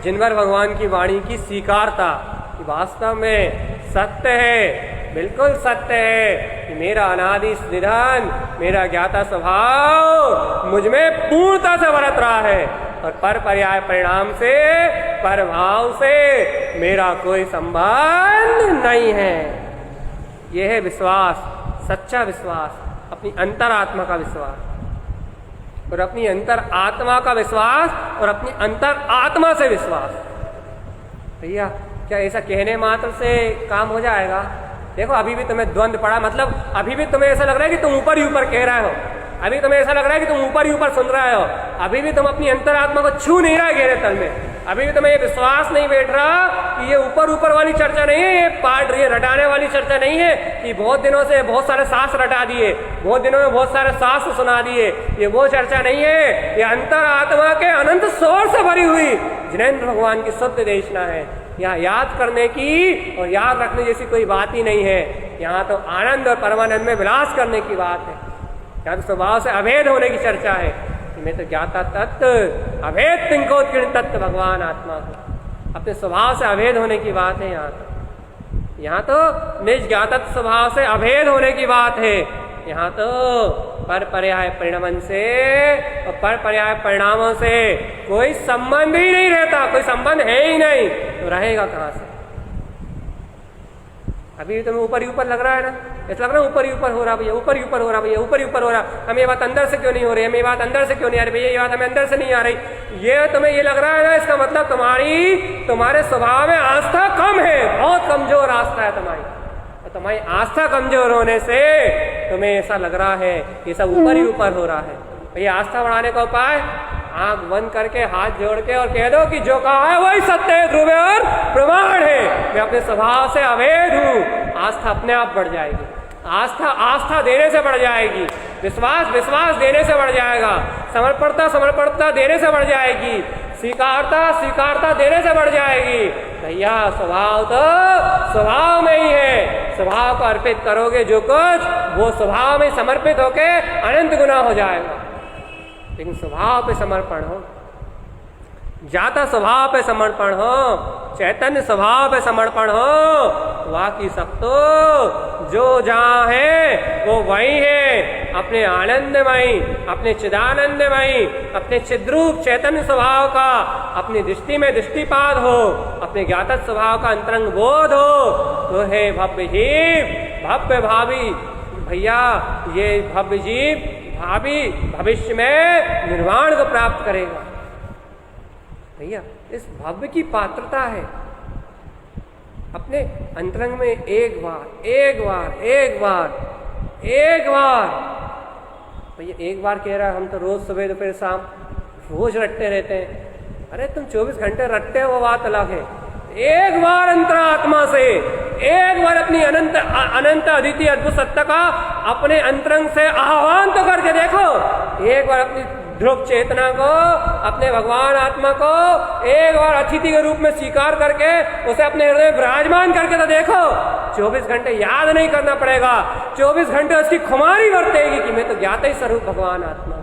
जिनवर भगवान की वाणी की स्वीकारता, वास्तव में सत्य है, बिल्कुल सत्य है कि मेरा अनादि निधन, मेरा ज्ञाता स्वभाव मुझ में पूर्णता से बरत रहा है, और पर पर्याय परिणाम से, पर भाव से मेरा कोई संबंध नहीं है। यह है विश्वास, सच्चा विश्वास, अपनी अंतरात्मा का विश्वास, और अपनी अंतर आत्मा का विश्वास, और अपनी अंतर आत्मा से विश्वास। भैया क्या ऐसा कहने मात्र से काम हो जाएगा? देखो अभी भी तुम्हें द्वंद्व पड़ा, मतलब अभी भी तुम्हें ऐसा लग रहा है कि तुम ऊपर ही ऊपर कह रहे हो, अभी तुम्हें ऐसा लग रहा है कि तुम ऊपर ही ऊपर सुन रहे हो, अभी भी तुम अपनी अंतरात्मा को छू नहीं रहा गहरे तल में, अभी भी तुम्हें ये विश्वास नहीं बैठ रहा कि ये ऊपर ऊपर वाली चर्चा नहीं है, ये पाठ ये रटाने वाली चर्चा नहीं है कि बहुत दिनों से बहुत सारे शास्त्र रटा दिए, बहुत दिनों में बहुत सारे शास्त्र सुना दिए, ये वो चर्चा नहीं है। ये अंतरात्मा के अनंत शोर से भरी हुई जिनेंद्र भगवान की शुद्ध देशना है। यहाँ याद करने की और याद रखने जैसी कोई बात ही नहीं है, यहाँ तो आनंद और परमानंद में विलास करने की बात है। यहाँ तो स्वभाव से अभेद होने की चर्चा है कि मैं तो ज्ञाता तत्व अभेद त्रिंकोतीर्ण तत्व भगवान आत्मा को अपने स्वभाव से अभेद होने की बात है। यहाँ तो निज ज्ञातत्व स्वभाव से अभेद होने की बात है। यहाँ तो पर पर्याय परिणामन से और पर पर्याय परिणामों से कोई संबंध ही नहीं रहता, कोई संबंध है ही नहीं, तो रहेगा कहाँ से? अभी तुम्हें ऊपर ही ऊपर लग रहा है ना, ऐसा लग रहा है ऊपर ही ऊपर हो रहा भैया, ऊपर ही ऊपर हो रहा भैया, ऊपर ही ऊपर हो रहा। हमें ये बात अंदर से क्यों नहीं हो रही, हमें ये बात अंदर से क्यों नहीं आ रही भैया, ये बात हमें अंदर से नहीं आ रही, ये तुम्हें ये लग रहा है ना, इसका मतलब तुम्हारे स्वभाव में आस्था कम है, बहुत कमजोर आस्था है तुम्हारी। तुम्हारी आस्था कमजोर होने से तुम्हें ऐसा लग रहा है कि सब ऊपर ही ऊपर हो रहा है। भैया आस्था बढ़ाने का उपाय, आंख बंद करके हाथ जोड़ के और कह दो कि जो कहा है वही सत्य है, ध्रुव और प्रमाण है, मैं अपने स्वभाव से अभेद हूँ। आस्था अपने आप बढ़ जाएगी, आस्था देने से बढ़ जाएगी, विश्वास देने से बढ़ जाएगा, समर्पणता देने से बढ़ जाएगी, स्वीकारता देने से बढ़ जाएगी। भैया स्वभाव तो स्वभाव में ही है, स्वभाव को अर्पित करोगे जो कुछ वो स्वभाव में समर्पित होके अनंत गुना हो जाएगा। लेकिन स्वभाव पे समर्पण हो, जाता स्वभाव पे समर्पण हो, चैतन्य स्वभाव पे समर्पण हो, बाकी सब तो जो जहाँ है वो वही है, अपने आनंदमयी, अपने चिदानंदमयी, अपने चिद्रूप चैतन्य स्वभाव का अपनी दृष्टि में दृष्टिपात हो, अपने ज्ञात स्वभाव का अंतरंग बोध हो, तो है भव्य जीव, भव्य भावी। भैया ये भव्य जीव भावी भविष्य में निर्वाण को प्राप्त करेगा। भैया इस भव्य की पात्रता है अपने अंतरंग में एक बार भैया एक बार कह रहा है, हम तो रोज सुबह दोपहर शाम रोज रटते रहते हैं। अरे तुम 24 घंटे रटते हो वो बात अलग है, एक बार अंतरात्मा से, एक बार अपनी अनंत अद्वितीय अद्भुत सत्ता का अपने अंतरंग से आह्वान तो करके देखो। एक बार अपनी ध्रुव चेतना को, अपने भगवान आत्मा को एक बार अतिथि के रूप में स्वीकार करके उसे अपने हृदय में विराजमान करके तो देखो। 24 घंटे याद नहीं करना पड़ेगा, 24 घंटे उसकी खुमारी बरतेगी कि मैं तो ज्ञात ही स्वरूप भगवान आत्मा।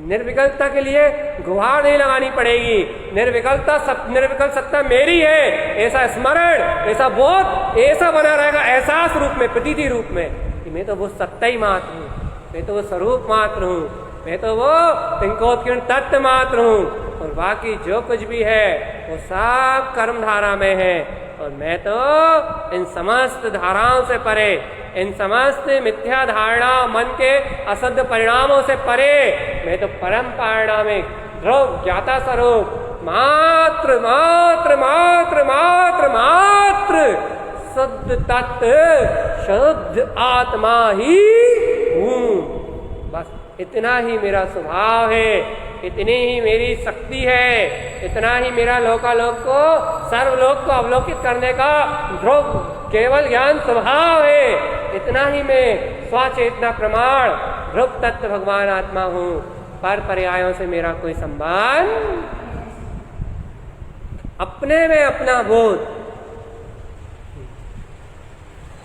निर्विकल्पता के लिए गुहार नहीं लगानी पड़ेगी, निर्विकल सत्ता मेरी है, ऐसा स्मरण, ऐसा बोध, ऐसा बना रहेगा एहसास रूप में, प्रतीति रूप में कि मैं तो वो सत्ता ही मात्र हूँ, मैं तो वो स्वरूप मात्र हूँ, मैं तो वो पिंकोत्कीर्ण तत्व मात्र हूँ, और बाकी जो कुछ भी है वो सब कर्म धारा में है, और मैं तो इन समस्त धाराओं से परे, इन समस्त मिथ्या धारणा मन के असद्ध परिणामों से परे, मैं तो परम परिणामिक ध्रुव ज्ञाता स्वरूप मात्र मात्र मात्र मात्र मात्र शुद्ध तत्व शुद्ध आत्मा ही हूँ। बस इतना ही मेरा स्वभाव है, इतनी ही मेरी शक्ति है, इतना ही मेरा लोकालोक को सर्वलोक को अवलोकित करने का ध्रुव केवल ज्ञान स्वभाव है। इतना ही मैं स्वचेतना प्रमाण ध्रुव तत्व भगवान आत्मा हूँ। पर पर्यायों से मेरा कोई संबंध, अपने में अपना बोध,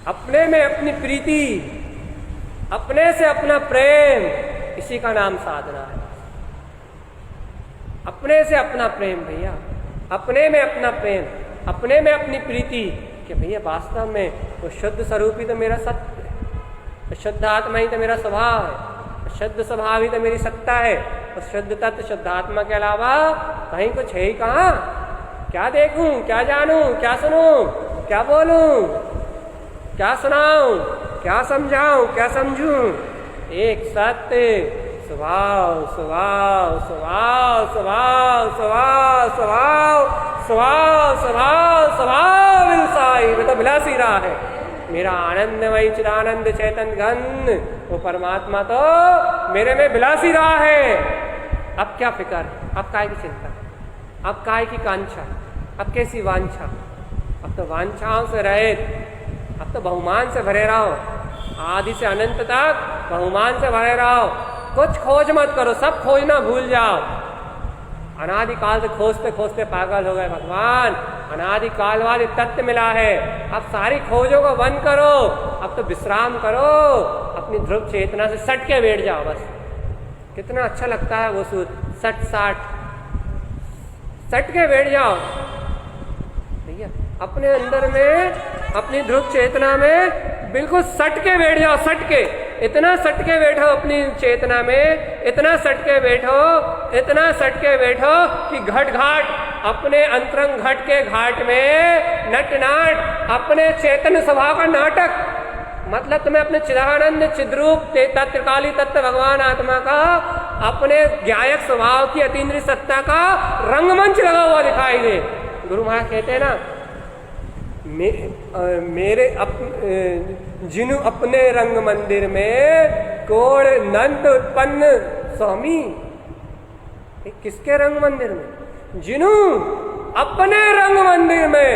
अपने में अपनी प्रीति, अपने से अपना प्रेम, इसी का नाम साधना है। अपने से अपना प्रेम भैया, अपने में अपना प्रेम, अपने में अपनी प्रीति कि भैया वास्तव में वो शुद्ध स्वरूप ही तो मेरा सत्य है, शुद्ध आत्मा ही तो मेरा स्वभाव है, शुद्ध स्वभाव ही तो मेरी सत्ता है। उस शुद्ध तत्व शुद्ध आत्मा के अलावा कहीं कुछ है ही कहाँ? क्या देखूं, क्या जानूं, क्या सुनूं, क्या बोलूं, क्या सुनाऊं, क्या समझाऊं, क्या समझूं? एक सत्य स्वभाव स्वभाव स्वभाव स्वभाव स्वभाव स्वभाव स्वभाव स्वभाव स्वभाव विलसाई में तो विलासी रहा है। मेरा आनंदमय चिदानंद चैतन्य घन वो परमात्मा तो मेरे में विलासी रहा है। अब क्या फिक्र, अब काय की चिंता, अब काय की कांक्षा, अब कैसी वांछा? अब तो वांछाओं से रहित, अब तो बहुमान से भरे रहो, आदि से अनंत तक बहुमान से भरे रहो। कुछ खोज मत करो, सब खोजना भूल जाओ। अनादिकाल से खोजते खोजते पागल हो गए भगवान, अनादिकाल वाले तत्व मिला है। अब सारी खोजों को बंद करो, अब तो विश्राम करो, अपनी ध्रुव चेतना से सट के बैठ जाओ। बस कितना अच्छा लगता है वो सूत्र, सट के बैठ जाओ भैया। अपने अंदर में, अपनी ध्रुव चेतना में बिल्कुल सट के बैठ जाओ, सट के, इतना सट के बैठो अपनी चेतना में, इतना सट के बैठो, इतना सट के बैठो कि घट घाट, अपने अंतरंग घट के घाट में नट नाट, अपने चेतन स्वभाव का नाटक, मतलब तुम्हें अपने चिदानंद चिद्रूप तत्काली तत्व भगवान आत्मा का अपने ज्ञायक स्वभाव की अतीन्द्रिय सत्ता का रंगमंच लगा हुआ दिखाई दे। गुरु महाराज कहते हैं ना, मेरे जिनु अपने रंग मंदिर में कोण नंद उत्पन्न स्वामी। किसके रंग मंदिर में? जिनु अपने रंग मंदिर में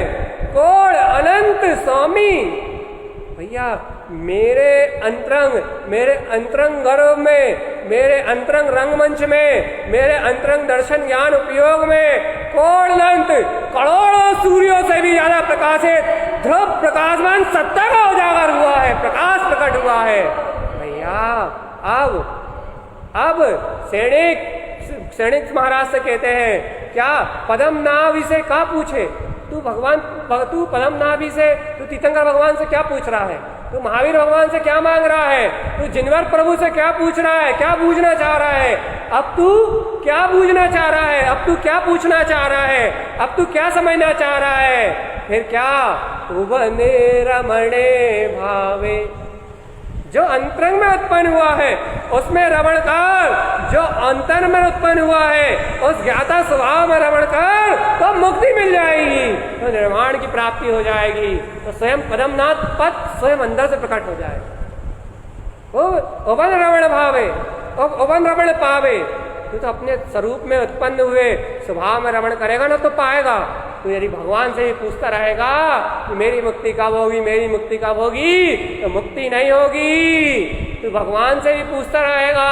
कोण अनंत स्वामी। भैया मेरे अंतरंग गर्भ में, मेरे अंतरंग रंगमंच में, मेरे अंतरंग दर्शन ज्ञान उपयोग में कोटि करोड़ों सूर्यों से भी ज्यादा प्रकाशित ध्रुव प्रकाशमान सत्ता का उजागर हुआ है, प्रकाश प्रकट हुआ है। भैया अब सैनिक महाराज से कहते हैं, क्या पदम नाभि से क्या पूछे तू तू पदम नाभि से, तू तीर्थंकर भगवान से क्या पूछ रहा है, तू महावीर भगवान से क्या मांग रहा है, तू जिनवर प्रभु से क्या पूछ रहा है, क्या बूझना चाह रहा है, अब तू क्या बूझना चाह रहा है, अब तू क्या पूछना चाह रहा है, अब तू क्या समझना चाह रहा है, फिर क्या उबने रमणे भावे, जो अंतरंग में उत्पन्न हुआ है उसमें रमण कर, जो अंतर में उत्पन्न हुआ है उस ज्ञाता स्वभाव में रमण कर, तो मुक्ति मिल जाएगी, तो निर्वाण की प्राप्ति हो जाएगी, तो स्वयं पदमनाथ पद स्वयं अंदर से प्रकट हो जाएगा। उबन रमण भावे, उबन रमण पावे, तू तो अपने स्वरूप में उत्पन्न हुए स्वभाव में रमण करेगा ना तो पाएगा। तो यदि भगवान से ही पूछता रहेगा कि मेरी मुक्ति कब होगी, मेरी मुक्ति कब होगी, तो मुक्ति नहीं होगी। तू भगवान से ही पूछता रहेगा,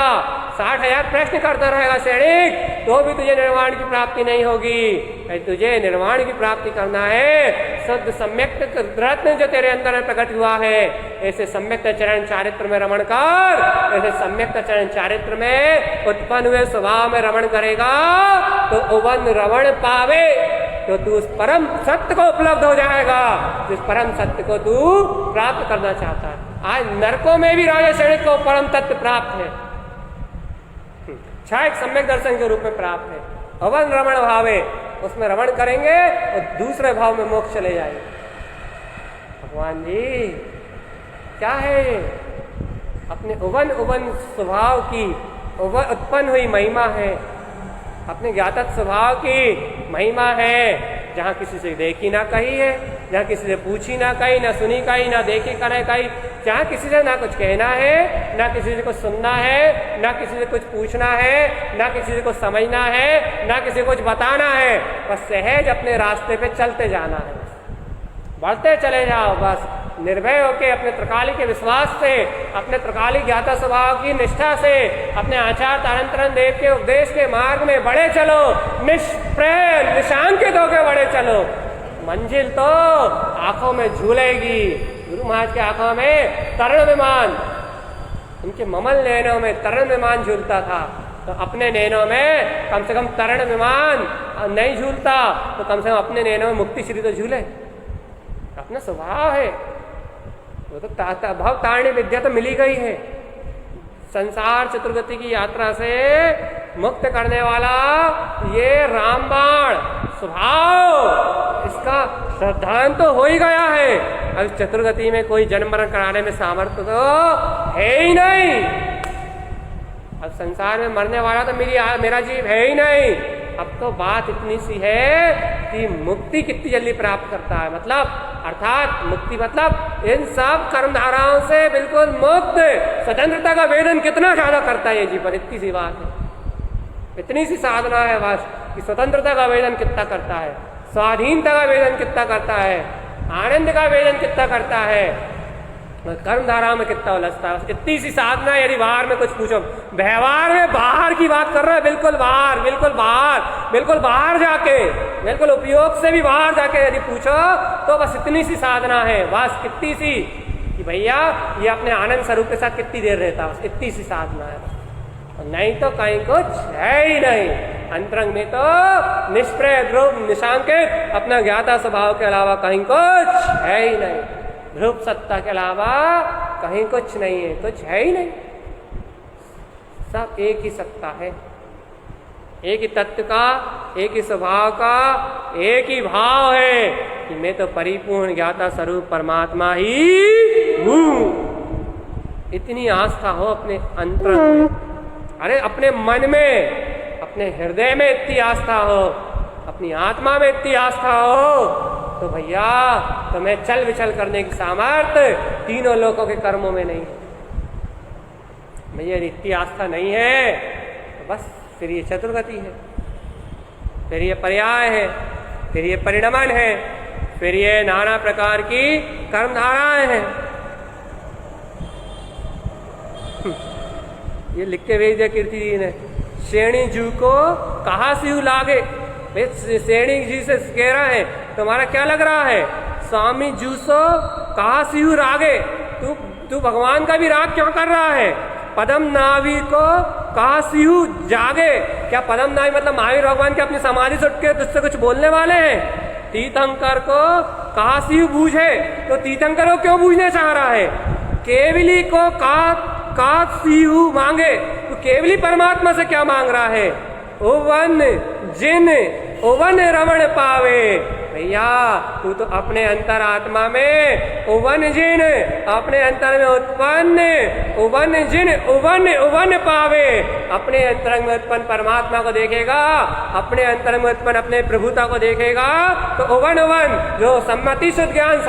60,000 प्रश्न करता रहेगा सैनिक, तो भी तुझे निर्वाण की प्राप्ति नहीं होगी। तुझे निर्वाण की प्राप्ति करना है, शुद्ध सम्यक रत्न जो तेरे अंदर प्रकट हुआ है, ऐसे सम्यक चरण चारित्र में रमण कर, ऐसे सम्यक चरण चारित्र में उत्पन्न हुए स्वभाव में रमण करेगा तो उबन रमण पावे, तो तू उस परम सत्य को उपलब्ध हो जाएगा, जिस परम सत्य को तू प्राप्त करना चाहता है। आज नरकों में भी राजा सैनिक को परम तत्व प्राप्त है, एक सम्यक दर्शन के रूप में प्राप्त है। अवन रमण भावे, उसमें रमण करेंगे और दूसरे भाव में मोक्ष चले जाएंगे। भगवान जी क्या है, अपने उबन स्वभाव की उत्पन्न हुई महिमा है, अपने ज्ञात स्वभाव की महिमा है, जहाँ किसी से देखी ना कही है, जहाँ किसी से पूछी ना कही, ना सुनी कही, ना देखी करे कही, जहाँ किसी से ना कुछ कहना है, ना किसी से कुछ सुनना है, ना किसी से कुछ पूछना है, ना किसी से कुछ समझना है, ना किसी को कुछ बताना है, बस सहज अपने रास्ते पे चलते जाना है, बढ़ते चले जाओ, बस निर्भय होके अपने त्रिकाली के विश्वास से, अपने त्रिकाली ज्ञाता स्वभाव की निष्ठा से, अपने आचार्य तारंतरन देव के उपदेश के मार्ग में बढ़े चलो, निष्प्रय निशांकित होकर बढ़े चलो। मंजिल तो आंखों में झूलेगी। गुरु महाराज के आंखों में तरण विमान, उनके ममल नैनों में तरण विमान झूलता था, तो अपने नैनों में कम से कम तरण विमान नहीं झूलता, तो कम से कम अपने नैनों में मुक्ति श्री तो झूले। अपना स्वभाव है वो तो भाव तारणी विद्या तो मिली गई है, संसार चतुर्गति की यात्रा से मुक्त करने वाला ये रामबाण स्वभाव, इसका श्रद्धान तो हो ही गया है। अब चतुर्गति में कोई जन्म मरण कराने में सामर्थ्य तो है ही नहीं। अब संसार में मरने वाला तो मेरा जीव है ही नहीं। अब तो बात इतनी सी है कि मुक्ति कितनी जल्दी प्राप्त करता है, मतलब अर्थात मुक्ति मतलब इन सब कर्मधाराओं से बिल्कुल मुक्त, स्वतंत्रता का वेदन कितना ज्यादा करता है ये जीवन। इतनी सी बात है, इतनी सी साधना है बस कि स्वतंत्रता का वेदन कितना करता है, स्वाधीनता का वेदन कितना करता है, आनंद का वेदन कितना करता है, कर्मधारा में कितना उलझता है। इतनी सी साधना। यदि बाहर में कुछ पूछो, व्यवहार में बाहर की बात कर रहा है, बिल्कुल बाहर, बिल्कुल बाहर, बिल्कुल बाहर जाके, बिल्कुल उपयोग से भी बाहर जाके यदि पूछो तो बस इतनी सी साधना है, बस कितनी सी कि भैया ये अपने आनंद स्वरूप के साथ कितनी देर रहता है, बस इतनी सी साधना है। नहीं तो कहीं कुछ है ही नहीं। अंतरंग में तो निष्प्रय ध्रुव निशांकित अपना ज्ञाता स्वभाव के अलावा कहीं कुछ है ही नहीं। ध्रुव सत्ता के अलावा कहीं कुछ नहीं है, कुछ है ही नहीं। सब एक ही सत्ता है, एक ही तत्व का, एक ही स्वभाव का, एक ही भाव है कि मैं तो परिपूर्ण ज्ञाता स्वरूप परमात्मा ही हूँ। इतनी आस्था हो अपने अंतरंग में, अरे अपने मन में, अपने हृदय में इतनी आस्था हो, अपनी आत्मा में इतनी आस्था हो, तो भैया तुम्हें चल विचल करने की सामर्थ्य तीनों लोकों के कर्मों में नहीं है। भैया इतनी आस्था नहीं है तो बस फिर ये चतुर्गति है, फिर ये पर्याय है, फिर ये परिणमन है, फिर ये नाना प्रकार की कर्मधाराएं हैं। ये लिख के भेज दिया कीर्ति जी ने। श्रेणी जू को कहा सिहू लागे। भाई श्रेणी जी से कह रहा है तुम्हारा क्या लग रहा है? स्वामी जू सो कहा सिहू रागे। तू भगवान का भी राग क्यों कर रहा है? पदम नावी को कहा सिहू जागे। क्या पदम नावी मतलब महावीर भगवान के अपनी समाधि से उठ के तुझसे कुछ बोलने वाले हैं? तीर्थंकर को कहा सिहू बूझे। तो तीर्थंकर को क्यों बूझने चाह रहा है? केवली को का सिहू मांगे। तो केवली परमात्मा से क्या मांग रहा है? ओवन जिन ओवन रमण पावे। भैया तू तो अपने अंतर आत्मा में उवन जिन अपने अंतर में उत्पन्न उवन जिन उवन उवन पावे। अपने अंतर में उत्पन्न परमात्मा को देखेगा, अपने अंतर में उत्पन्न अपने प्रभुता को देखेगा तो उवन उवन जो सम्मति शुद्ध ज्ञान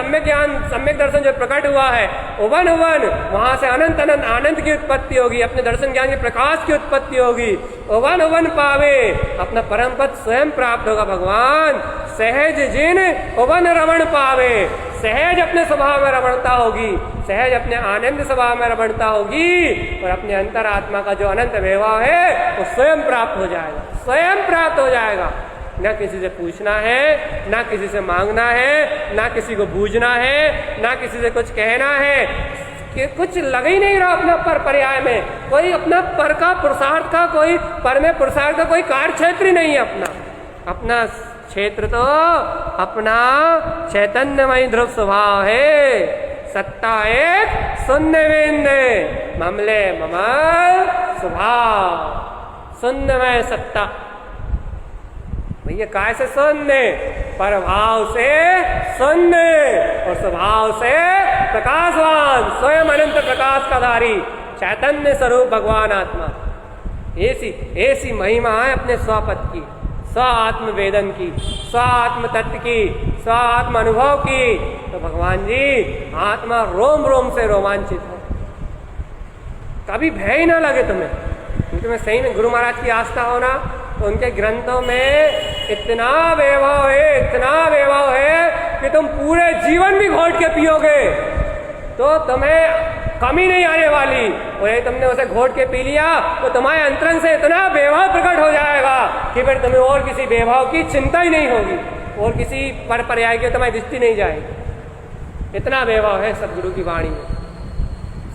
सम्यक दर्शन जो प्रकट हुआ है उवन उवन वहां से अनंत अनंत आनंद की उत्पत्ति होगी, अपने दर्शन ज्ञान के प्रकाश की उत्पत्ति होगी। उवन उवन पावे अपना परम पद स्वयं प्राप्त होगा। भगवान सहज जिन उवन रमण पावे। सहज अपने स्वभाव में रमणता होगी, सहज अपने आनंद स्वभाव में रमणता होगी और अपने अंतर आत्मा का जो अनंत वैभव है वो स्वयं प्राप्त हो जाएगा, स्वयं प्राप्त हो जाएगा। ना किसी से पूछना है, ना किसी से मांगना है, ना किसी को बूझना है, ना किसी से कुछ कहना है। कि कुछ लग ही नहीं रहा अपना पर पर्याय में, कोई अपना पर का पुरुषार्थ का कोई पर में पुरुषार्थ का कोई कार्य क्षेत्र ही नहीं है। अपना क्षेत्र तो अपना चैतन्यमय ध्रुव स्वभाव है। सत्ता एक शून्य बिंदु ममले ममल स्वभाव शून्यमय सत्ता। भैया काय से शून्य? परभाव से शून्य और स्वभाव से प्रकाशवान स्वयं अनंत प्रकाश का धारी चैतन्य स्वरूप भगवान आत्मा। ऐसी महिमा है अपने स्वपद की, स्व आत्म वेदन की, स्व आत्म तत्व की, स्व आत्म अनुभव की। तो भगवान जी आत्मा रोम रोम से रोमांचित है, कभी भय ही ना लगे तुम्हें। क्योंकि मैं सही में गुरु महाराज की आस्था होना तो उनके ग्रंथों में इतना वैभव है, इतना वैभव है कि तुम पूरे जीवन भी घोट के पियोगे तो तुम्हें कमी नहीं आने वाली। और यदि तुमने उसे घोट के पी लिया तो तुम्हारे अंतरंग से इतना वैभव प्रकट हो जाएगा कि फिर तुम्हें और किसी वैभव की चिंता ही नहीं होगी, और किसी पर पर्याय की तुम्हारी दृष्टि नहीं जाएगी। इतना वैभव है सदगुरु की वाणी में,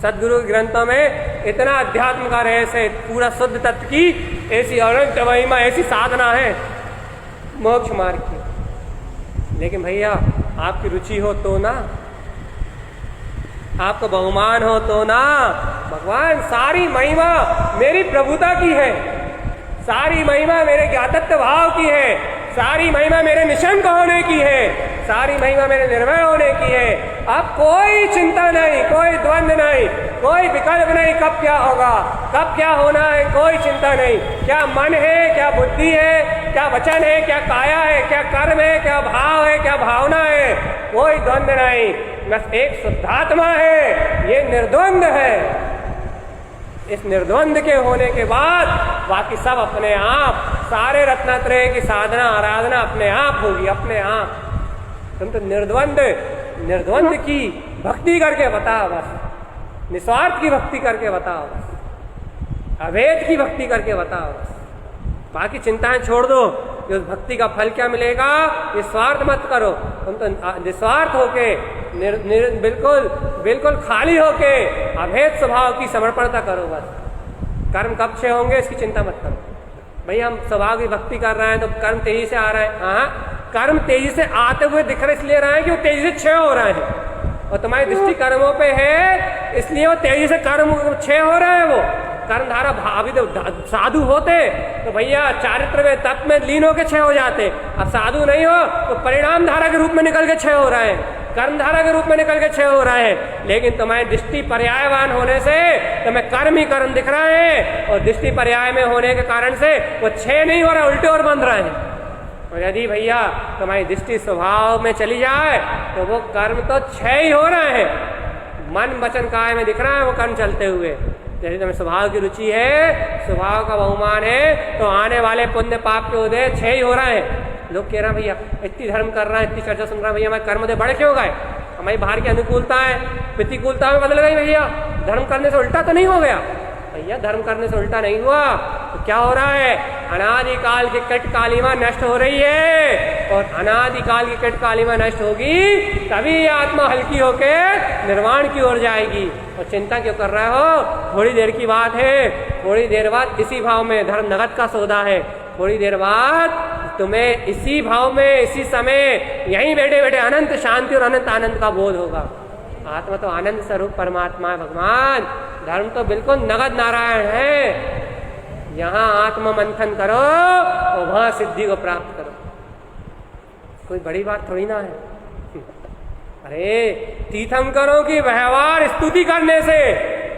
सदगुरु के ग्रंथों में इतना अध्यात्म का रहस्य, पूरा शुद्ध तत्व की ऐसी अनंत महिमा, ऐसी साधना है मोक्ष मार्ग की। लेकिन भैया आपकी रुचि हो तो ना, आपको बहुमान हो तो ना। भगवान सारी महिमा मेरी प्रभुता की है, सारी महिमा मेरे ज्ञातत्व भाव की है, सारी महिमा मेरे निशंक होने की है, सारी महिमा मेरे निर्भय होने की है। अब कोई चिंता नहीं, कोई द्वंद्व नहीं, कोई विकल्प नहीं, कब क्या होगा, कब क्या होना है, कोई चिंता नहीं। क्या मन है, क्या बुद्धि है, क्या वचन है, क्या काया है, क्या कर्म है, क्या भाव है, क्या भावना है, कोई द्वंद्व नहीं। बस एक शुद्धात्मा है, ये निर्द्वंद है। इस निर्द्वंद के होने के बाद बाकी सब अपने आप, सारे रत्नत्रय की साधना आराधना अपने आप होगी, अपने आप। तुम तो निर्द्वंद की भक्ति करके बताओ बस, निस्वार्थ की भक्ति करके बताओ बस, अभेद की भक्ति करके बताओ बस। बाकी चिंताएं छोड़ दो कि उस भक्ति का फल क्या मिलेगा, ये स्वार्थ मत करो। तुम तो निस्वार्थ होके बिल्कुल बिल्कुल खाली होके अभेद स्वभाव की समर्पणता करो बस। कर्म कब क्षय होंगे इसकी चिंता मत करो। भाई हम स्वभाव की भक्ति कर रहे हैं तो कर्म तेजी से आ रहे हैं, हाँ कर्म तेजी से आते हुए दिख रहे इसलिए रहे हैं कि वो तेजी से क्षय हो रहे हैं, और तुम्हारी दृष्टि कर्मों पे है इसलिए वो तेजी से कर्म क्षय हो रहे हैं। वो कर्मधारा अभी तो साधु होते तो भैया चारित्र में तप में लीन होकर क्षय हो जाते। अब साधु नहीं हो तो परिणाम धारा के रूप में निकल के क्षय हो रहे हैं, कर्मधारा के रूप में निकल के क्षय हो रहे हैं। लेकिन तुम्हारी दृष्टि पर्यायवान होने से तुम्हें कर्म ही कर्म दिख रहा है, और दृष्टि पर्याय में होने के कारण से वो क्षय नहीं हो रहा, उल्टे और बन रहे हैं। और यदि भैया तुम्हारी दृष्टि स्वभाव में चली जाए तो वो कर्म तो क्षय ही हो रहे हैं, मन वचन काय में दिख रहा है वो कर्म चलते हुए। यदि तुम्हें स्वभाव की रुचि है, स्वभाव का बहुमान है, तो आने वाले पुण्य पाप के उदय क्षय ही हो रहे हैं। लोग कह रहे हैं भैया इतनी धर्म कर रहे हैं, इतनी चर्चा सुन रहे हैं, भैया हमारे कर्म उदय बढ़े क्यों गए, हमारी बाहर की अनुकूलता है प्रतिकूलता में बदल गई, भैया धर्म करने से उल्टा तो नहीं हो गया। भैया धर्म करने से उल्टा नहीं हुआ। तो क्या हो रहा है, अनादिकाल की कट कालिमा नष्ट हो रही है, और अनादिकाल की कट कालिमा नष्ट होगी तभी ये आत्मा हल्की होके निर्वाण की ओर जाएगी। और चिंता क्यों कर रहे हो, थोड़ी देर की बात है, थोड़ी देर बाद इसी भाव में, धर्म नगद का सौदा है, थोड़ी देर बाद तुम्हें इसी भाव में, इसी समय, यहीं बैठे बैठे अनंत शांति और अनंत आनंद का बोध होगा। आत्मा तो आनंद स्वरूप परमात्मा है भगवान, धर्म तो बिल्कुल नगद नारायण है। यहाँ आत्म मंथन करो और वहां सिद्धि को प्राप्त करो, कोई बड़ी बात थोड़ी ना है। अरे तीर्थंकरों की व्यवहार स्तुति करने से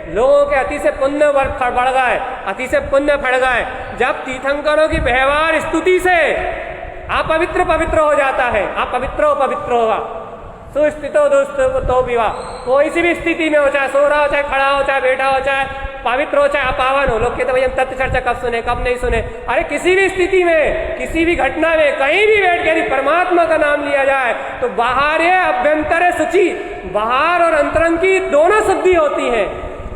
लोगों के अति से पुण्य बढ़ गए, अति से पुण्य फड़ गए। जब तीर्थंकरों की व्यवहार स्तुति से अपवित्र पवित्र हो जाता है, अपवित्र हो पवित्र होगा। सुस्थितो दुस्थितो विवाह, कोई सी भी स्थिति में हो, चाहे सो रहा हो, चाहे खड़ा हो, चाहे बैठा हो, चाहे पवित्र हो, चाहे अपावन हो। लोग कहते भाई हम तत्व चर्चा कब सुने, कब नहीं सुने। अरे किसी भी स्थिति में, किसी भी घटना में, कहीं भी बैठ के यदि परमात्मा का नाम लिया जाए तो बाहर अभ्यंतर शुचि, बाहर और अंतरंग की दोनों शुद्धि होती है।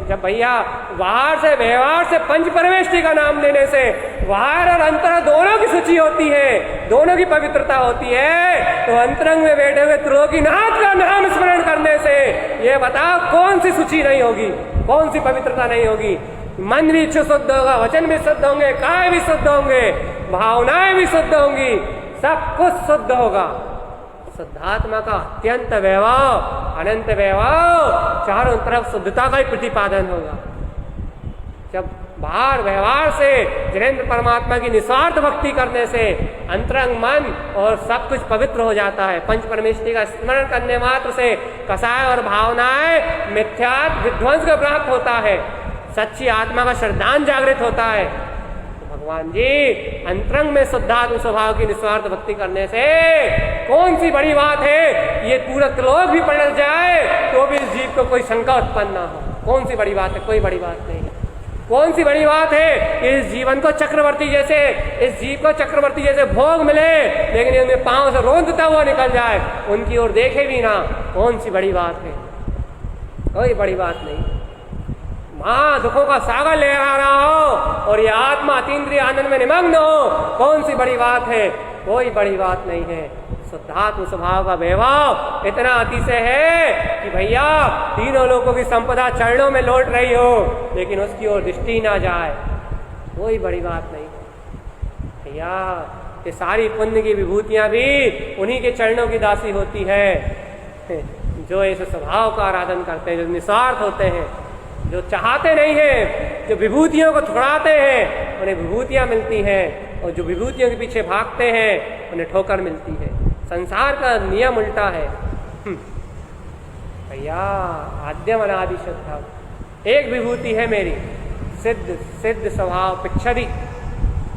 जब भैया बाहर से, व्यवहार से, पंच परमेष्टि का नाम लेने से बाहर और अंतर दोनों की शुचि होती है, दोनों की पवित्रता होती है, तो अंतरंग में बैठे हुए त्रिलोकीनाथ का नाम स्मरण करने से ये बताओ कौन सी शुचि नहीं होगी, कौन सी पवित्रता नहीं होगी। मन भी शुद्ध होगा, वचन भी शुद्ध होंगे, काया भी शुद्ध होंगे, भावनाएं भी शुद्ध होंगी, सब कुछ शुद्ध होगा। शुद्धात्मा का अत्यंत वैभव, अनंत वैभव, चारों तरफ शुद्धता का ही प्रतिपादन होगा। जब बाहर व्यवहार से जिनेंद्र परमात्मा की निस्वार्थ भक्ति करने से अंतरंग मन और सब कुछ पवित्र हो जाता है। पंच परमेष्टि का स्मरण करने मात्र से कसाय और भावनाएं मिथ्यात्व विध्वंस को प्राप्त होता है, सच्ची आत्मा का श्रद्धान जागृत होता है। भगवान जी अंतरंग में शुद्धात्म स्वभाव की निस्वार्थ भक्ति करने से कौन सी बड़ी बात है, ये पूरा त्रिलोक भी पलट जाए तो भी इस जीव को कोई शंका उत्पन्न ना हो। कौन सी बड़ी बात है, कोई बड़ी बात नहीं है। कौन सी बड़ी बात है, इस जीवन को चक्रवर्ती जैसे, इस जीव को चक्रवर्ती जैसे भोग मिले लेकिन उनमें पांव से रोंदता हुआ निकल जाए, उनकी ओर देखे भी ना। कौन सी बड़ी बात है, कोई बड़ी बात नहीं। माँ दुखों का सागर लहरा रहा हो और ये आत्मा अतीन्द्रिय आनंद में निमग्न हो, कौन सी बड़ी बात है, कोई बड़ी बात नहीं है। शुद्धात्म स्वभाव का वैभव इतना अतिशय है कि भैया तीनों लोगों की संपदा चरणों में लौट रही हो लेकिन उसकी ओर दृष्टि ना जाए, कोई बड़ी बात नहीं। भैया ये सारी पुण्य की विभूतियां भी उन्हीं के चरणों की दासी होती है, जो इस स्वभाव का आराधन करते हैं, जो निस्वार्थ होते हैं, जो चाहते नहीं हैं, जो विभूतियों को छुड़ाते हैं उन्हें विभूतियां मिलती हैं, और जो विभूतियों के पीछे भागते हैं उन्हें ठोकर मिलती है। संसार का नियम उल्टा है भैया। आद्यम अनादि शुद्ध, एक विभूति है मेरी, सिद्ध सिद्ध स्वभाव पिक्षरी,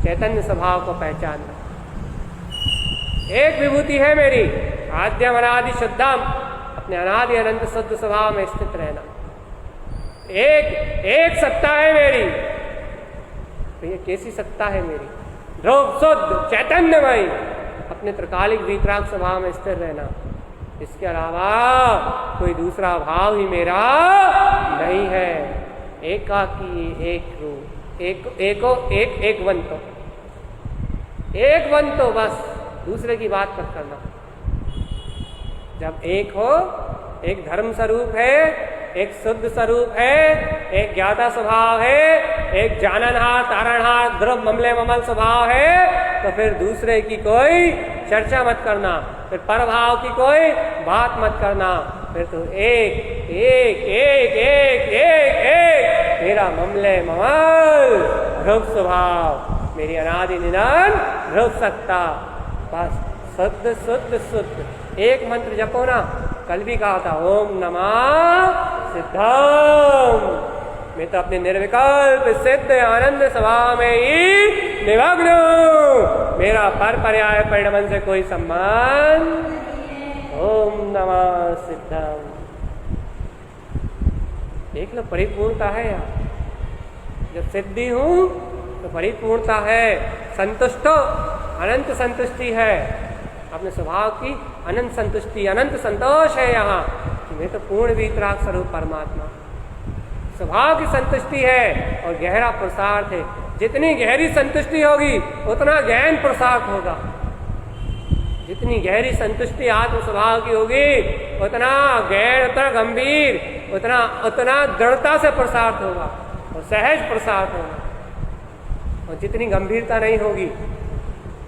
चैतन्य स्वभाव को पहचानना। एक विभूति है मेरी, आद्यम अनादि शुद्धम, अपने अनादि अनंत शुद्ध स्वभाव में स्थित रहना। एक सत्ता है मेरी, तो ये कैसी सत्ता है मेरी, ध्रुव शुद्ध चैतन्यमय, अपने त्रिकालिक वीतराग स्वभाव में स्थिर रहना। इसके अलावा कोई दूसरा भाव ही मेरा नहीं है। एकाकी एक रूप, एक वन तो बस, दूसरे की बात मत करना। जब एक हो, एक धर्म स्वरूप है, एक शुद्ध स्वरूप है, एक ज्ञाता स्वभाव है, एक जाननहार तारणहार ध्रुव ममले ममल स्वभाव है, तो फिर दूसरे की कोई चर्चा मत करना, फिर परभाव की कोई बात मत करना। फिर तो एक एक एक एक एक एक मेरा ममले ममल ध्रुव स्वभाव, मेरी अनादि निरंतर ध्रुव सत्ता, बस शुद्ध शुद्ध शुद्ध। एक मंत्र जपो ना, कल भी कहा था ओम नमः सिद्धम। मैं तो अपने निर्विकल्प सिद्ध आनंद स्वभाव में ही निमग्न हूं, मेरा पर पर्याय परिणमन से कोई संबंध। ओम नमः सिद्धम। देख लो परिपूर्णता है यहाँ, जब सिद्धि हूं तो परिपूर्णता है, संतुष्टो अनंत संतुष्टि है, अपने स्वभाव की अनंत संतुष्टि, अनंत संतोष है यहाँ कि मैं तो पूर्ण वीतराग स्वरूप परमात्मा। स्वभाव की संतुष्टि है और गहरा पुरुषार्थ है। जितनी गहरी संतुष्टि होगी उतना गहन पुरुषार्थ होगा। जितनी गहरी संतुष्टि आत्म स्वभाव की होगी उतना गहन, उतना गंभीर, उतना दृढ़ता से पुरुषार्थ होगा और सहज पुरुषार्थ होगा। और जितनी गंभीरता नहीं होगी,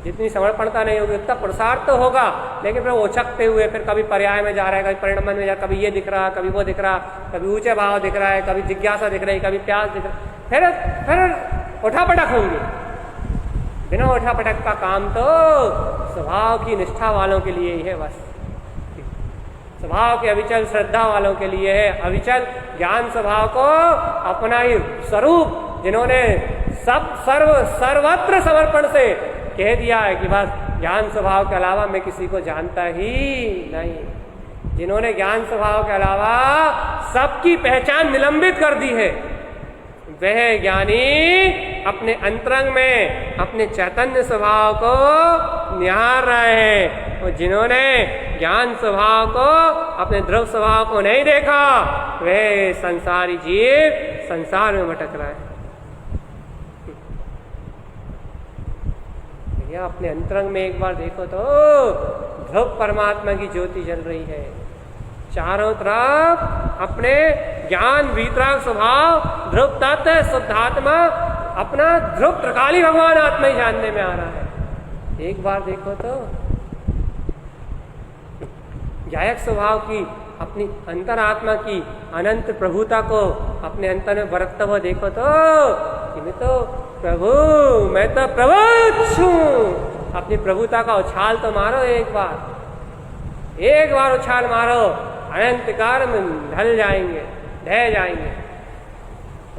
जितनी समर्पणता नहीं होगी, उतना पुरुषार्थ तो होगा, लेकिन फिर उछकते हुए फिर कभी पर्याय में जा रहा है, कभी परिणमन में जा, कभी ये दिख रहा, कभी वो दिख रहा, कभी ऊंचे भाव दिख रहा है, कभी जिज्ञासा दिख रही, कभी प्यास दिख रहा, फिर उठापटक होंगे। बिना उठापटक का काम तो स्वभाव की निष्ठा वालों के लिए ही है। बस स्वभाव के अविचल श्रद्धा वालों के लिए है। अविचल ज्ञान स्वभाव को अपना ही स्वरूप जिन्होंने सर्वत्र समर्पण से कह दिया है कि बस ज्ञान स्वभाव के अलावा मैं किसी को जानता ही नहीं, जिन्होंने ज्ञान स्वभाव के अलावा सबकी पहचान निलंबित कर दी है, वह ज्ञानी अपने अंतरंग में अपने चैतन्य स्वभाव को निहार रहे हैं। और जिन्होंने ज्ञान स्वभाव को, अपने ध्रुव स्वभाव को नहीं देखा, वह संसारी जीव संसार में भटक रहा है। या अपने अंतरंग में एक बार देखो तो ध्रुव परमात्मा की ज्योति जल रही है। चारों तरफ अपने ज्ञान वीतराग स्वभाव, ध्रुव तत्व, शुद्धात्मा, अपना ध्रुव त्रिकाली भगवान आत्मा ही जानने में आ रहा है। एक बार देखो तो गायक स्वभाव की, अपनी अंतरात्मा की अनंत प्रभुता को अपने अंतर में बरतता हुआ देखो तो मैं तो प्रभु, मैं तो प्रभु हूँ। अपनी प्रभुता का उछाल तो मारो, एक बार उछाल मारो, अनंत काल में ढल जाएंगे, ढह जाएंगे।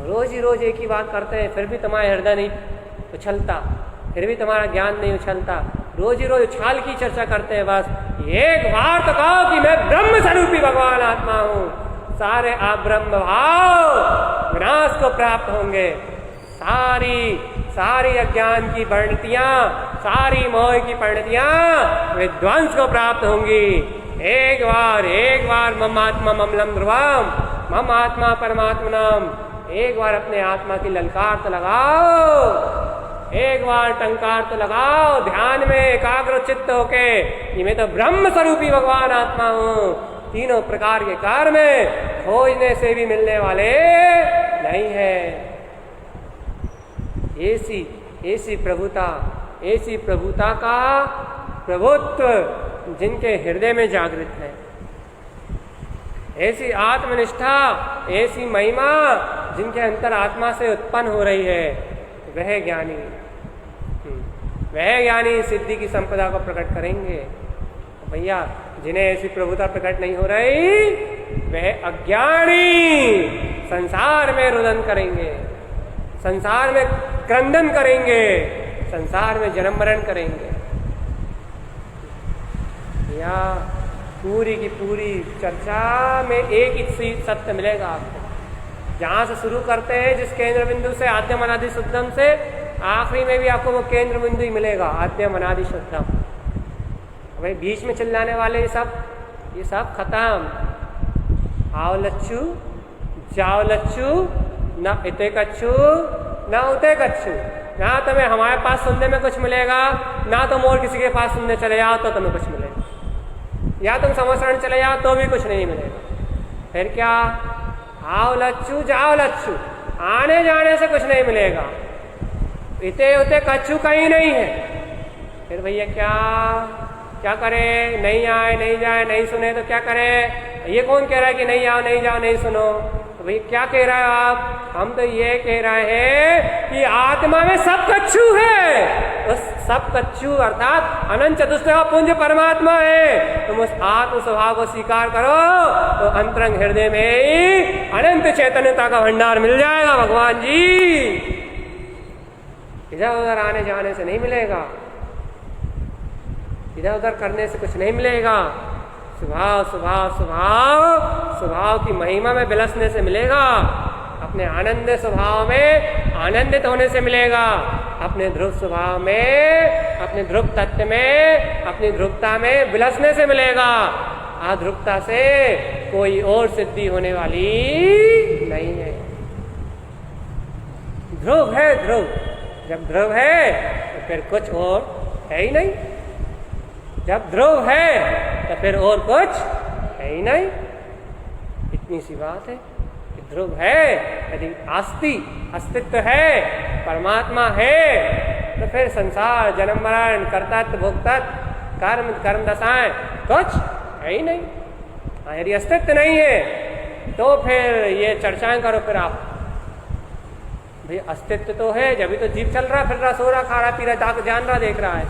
रोज ही रोज एक ही बात करते हैं, फिर भी तुम्हारा हृदय नहीं उछलता, फिर भी तुम्हारा ज्ञान नहीं उछलता। रोज ही रोज उछाल की चर्चा करते हैं। बस एक बार तो कहो कि मैं ब्रह्म स्वरूपी भगवान आत्मा हूँ, सारे आप ब्रह्म भाव विनाश को प्राप्त होंगे। सारी अज्ञान की परिणतियां, सारी मोह की परिणतियां विध्वंस को प्राप्त होंगी। एक बार मम आत्मा ममलम ध्रुवम, मम आत्मा परमात्मनम। एक बार अपने आत्मा की ललकार तो लगाओ, एक बार टंकार तो लगाओ, ध्यान में एकाग्र चित्त होके कि मैं तो ब्रह्म स्वरूपी भगवान आत्मा हूँ। तीनों प्रकार के कार्य में खोजने से भी मिलने वाले नहीं है। ऐसी प्रभुता का प्रभुत्व जिनके हृदय में जागृत है, ऐसी आत्मनिष्ठा, ऐसी महिमा जिनके अंतर आत्मा से उत्पन्न हो रही है, वह ज्ञानी सिद्धि की संपदा को प्रकट करेंगे। भैया जिन्हें ऐसी प्रभुता प्रकट नहीं हो रही, वह अज्ञानी संसार में रुदन करेंगे, संसार में क्रंदन करेंगे, संसार में जन्म मरण करेंगे। या पूरी की पूरी चर्चा में एक ही सत्य मिलेगा आपको। जहाँ से शुरू करते हैं, जिस केंद्र बिंदु से आद्यम अनादि शुद्धम से, आखिरी में भी आपको वो केंद्र बिंदु ही मिलेगा, आद्यम अनादि शुद्धम। भाई बीच में चिल्लाने वाले ये सब खत्म। आओ लच्छू, जाओ लच्छू, न इते कच्छू ना उते कच्छू। ना तुम्हें हमारे पास सुनने में कुछ मिलेगा, ना तुम और किसी के पास सुनने चले जाओ तो तुम्हें कुछ मिलेगा, या तुम समझने चले जाओ तो भी कुछ नहीं मिलेगा। फिर क्या? आओ लच्छू, जाओ लच्छू, आने जाने से कुछ नहीं मिलेगा, इते उते कच्छू कहीं नहीं है। फिर भैया क्या करे? नहीं आए, नहीं जाए, नहीं सुने तो क्या करे? ये कौन कह रहा है कि नहीं आओ, नहीं जाओ, नहीं सुनो? तो भाई क्या कह रहे हो आप? हम तो ये कह रहे हैं कि आत्मा में सब कच्छू है। उस सब कच्छू अर्थात अनंत चतुष्टय पुंज परमात्मा है। तुम उस आत्म स्वभाव को स्वीकार करो तो अंतरंग हृदय में ही अनंत चैतन्यता का भंडार मिल जाएगा। भगवान जी इधर उधर आने जाने से नहीं मिलेगा, इधर उधर करने से कुछ नहीं मिलेगा। स्वभाव की महिमा में विलसने से मिलेगा, अपने आनंद स्वभाव में आनंदित होने से मिलेगा, अपने ध्रुव स्वभाव में, अपने ध्रुव तत्व में, अपनी ध्रुवता में विलसने से मिलेगा। अध्रुवता से कोई और सिद्धि होने वाली नहीं है। ध्रुव है ध्रुव। जब ध्रुव है तो फिर कुछ और है ही नहीं। जब ध्रुव है तो फिर और कुछ है ही नहीं। इतनी सी बात है कि ध्रुव है, यदि अस्तित्व है, परमात्मा है, तो फिर संसार, जन्म मरण, कर्तृत्व, भोक्तृत्व, कर्म, कर्म दशाएं कुछ है ही नहीं। हाँ, यदि अस्तित्व नहीं है तो फिर ये चर्चाएं करो फिर आप। भाई अस्तित्व तो है, जब भी तो जीव चल रहा, फिर रहा, सो रहा, खा रहा, पी रहा, जान रहा, देख रहा है।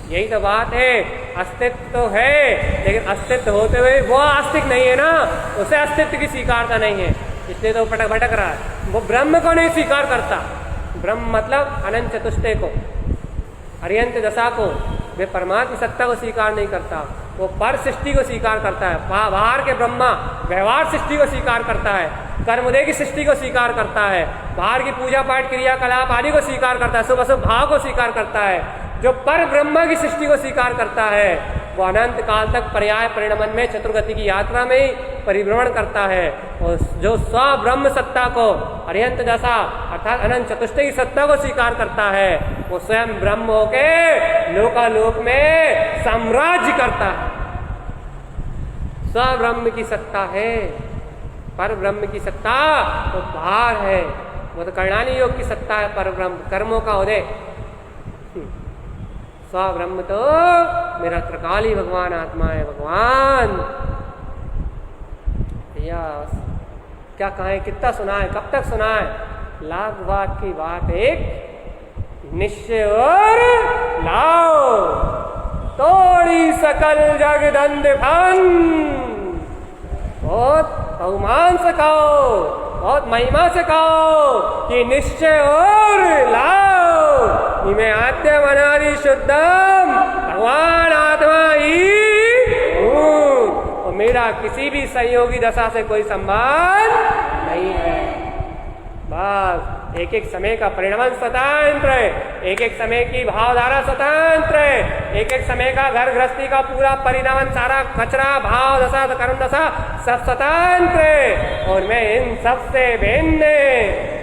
यही तो बात है, अस्तित्व तो है, लेकिन अस्तित्व होते हुए वो आस्तिक नहीं है ना, उसे अस्तित्व की स्वीकारता नहीं है, इसलिए तो भटक रहा है। वो ब्रह्म को नहीं स्वीकार करता। ब्रह्म मतलब अनंत चतुष्टय को, अर्यंत दशा को, वे परमात्मा सत्ता को स्वीकार नहीं करता। वो पर सृष्टि को स्वीकार करता है, बाहर के ब्रह्मा व्यवहार सृष्टि को स्वीकार करता है, कर्मोदय की सृष्टि को स्वीकार करता है, बाहर की पूजा पाठ क्रियाकलाप आदि को स्वीकार करता है, शुभ अशुभ भाव को स्वीकार करता है। जो पर ब्रह्मा की सृष्टि को स्वीकार करता है वो अनंत काल तक पर्याय परिणमन में, चतुर्गति की यात्रा में ही परिभ्रमण करता है। और जो स्व ब्रह्म सत्ता को, अर्यंत दशा अर्थात अनंत चतुष्टय की सत्ता को स्वीकार करता है, वो स्वयं ब्रह्म होके लोकालोक में साम्राज्य करता है। स्व ब्रह्म की सत्ता है, पर ब्रह्म की सत्ता तो बाहर है, वो तो कर्णाली योग की सत्ता है। पर ब्रह्म कर्मों का उदय, स्व ब्रह्म तो मेरा त्रिकाली भगवान आत्मा है। भगवान भैया क्या कहें, कितना सुनाए, कब तक सुनाए। लाख बात की बात एक निश्चय और लाओ, तोड़ी सकल जगदंड भन। बहुत बहुमान से कहो, बहुत महिमा से कहो कि निश्चय और लाओ, इमे आद्य मनादि शुद्धम, भगवान आत्मा ही हूँ, और मेरा किसी भी सहयोगी दशा से कोई संबंध नहीं है। बस एक एक समय का परिणमन स्वतंत्र है, एक एक समय की भावधारा स्वतंत्र है, एक एक समय का घर गृहस्थी का पूरा परिणमन, सारा कचरा, भाव दशा, कर्म दशा सब स्वतंत्र है। और मैं इन सब से भिन्न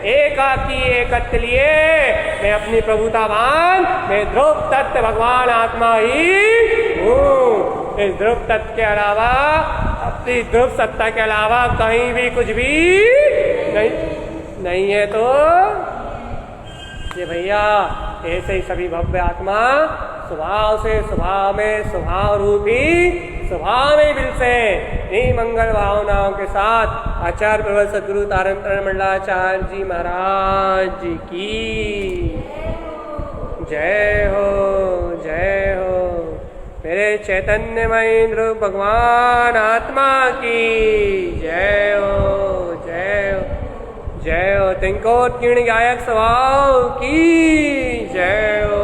एकाकी एकत्व लिए मैं अपनी प्रभुतावान, मैं ध्रुव तत्व भगवान आत्मा ही हूँ। इस ध्रुव तत्व के अलावा, अपनी ध्रुव सत्ता के अलावा कहीं भी कुछ भी नहीं है। तो ये भैया ऐसे ही सभी भव्य आत्मा स्वभाव से स्वभाव में, स्वभाव रूपी स्वभाव में मिलते हैं। इन्हीं मंगल भावनाओं के साथ आचार्य प्रबल सद्गुरु तारण मंडलाचार्य जी महाराज जी की जय हो, जय हो। मेरे चैतन्यमय ध्रुव भगवान आत्मा की जय हो, जय हो, जय हो। तिनको किण गायक स्वभाव की जय हो।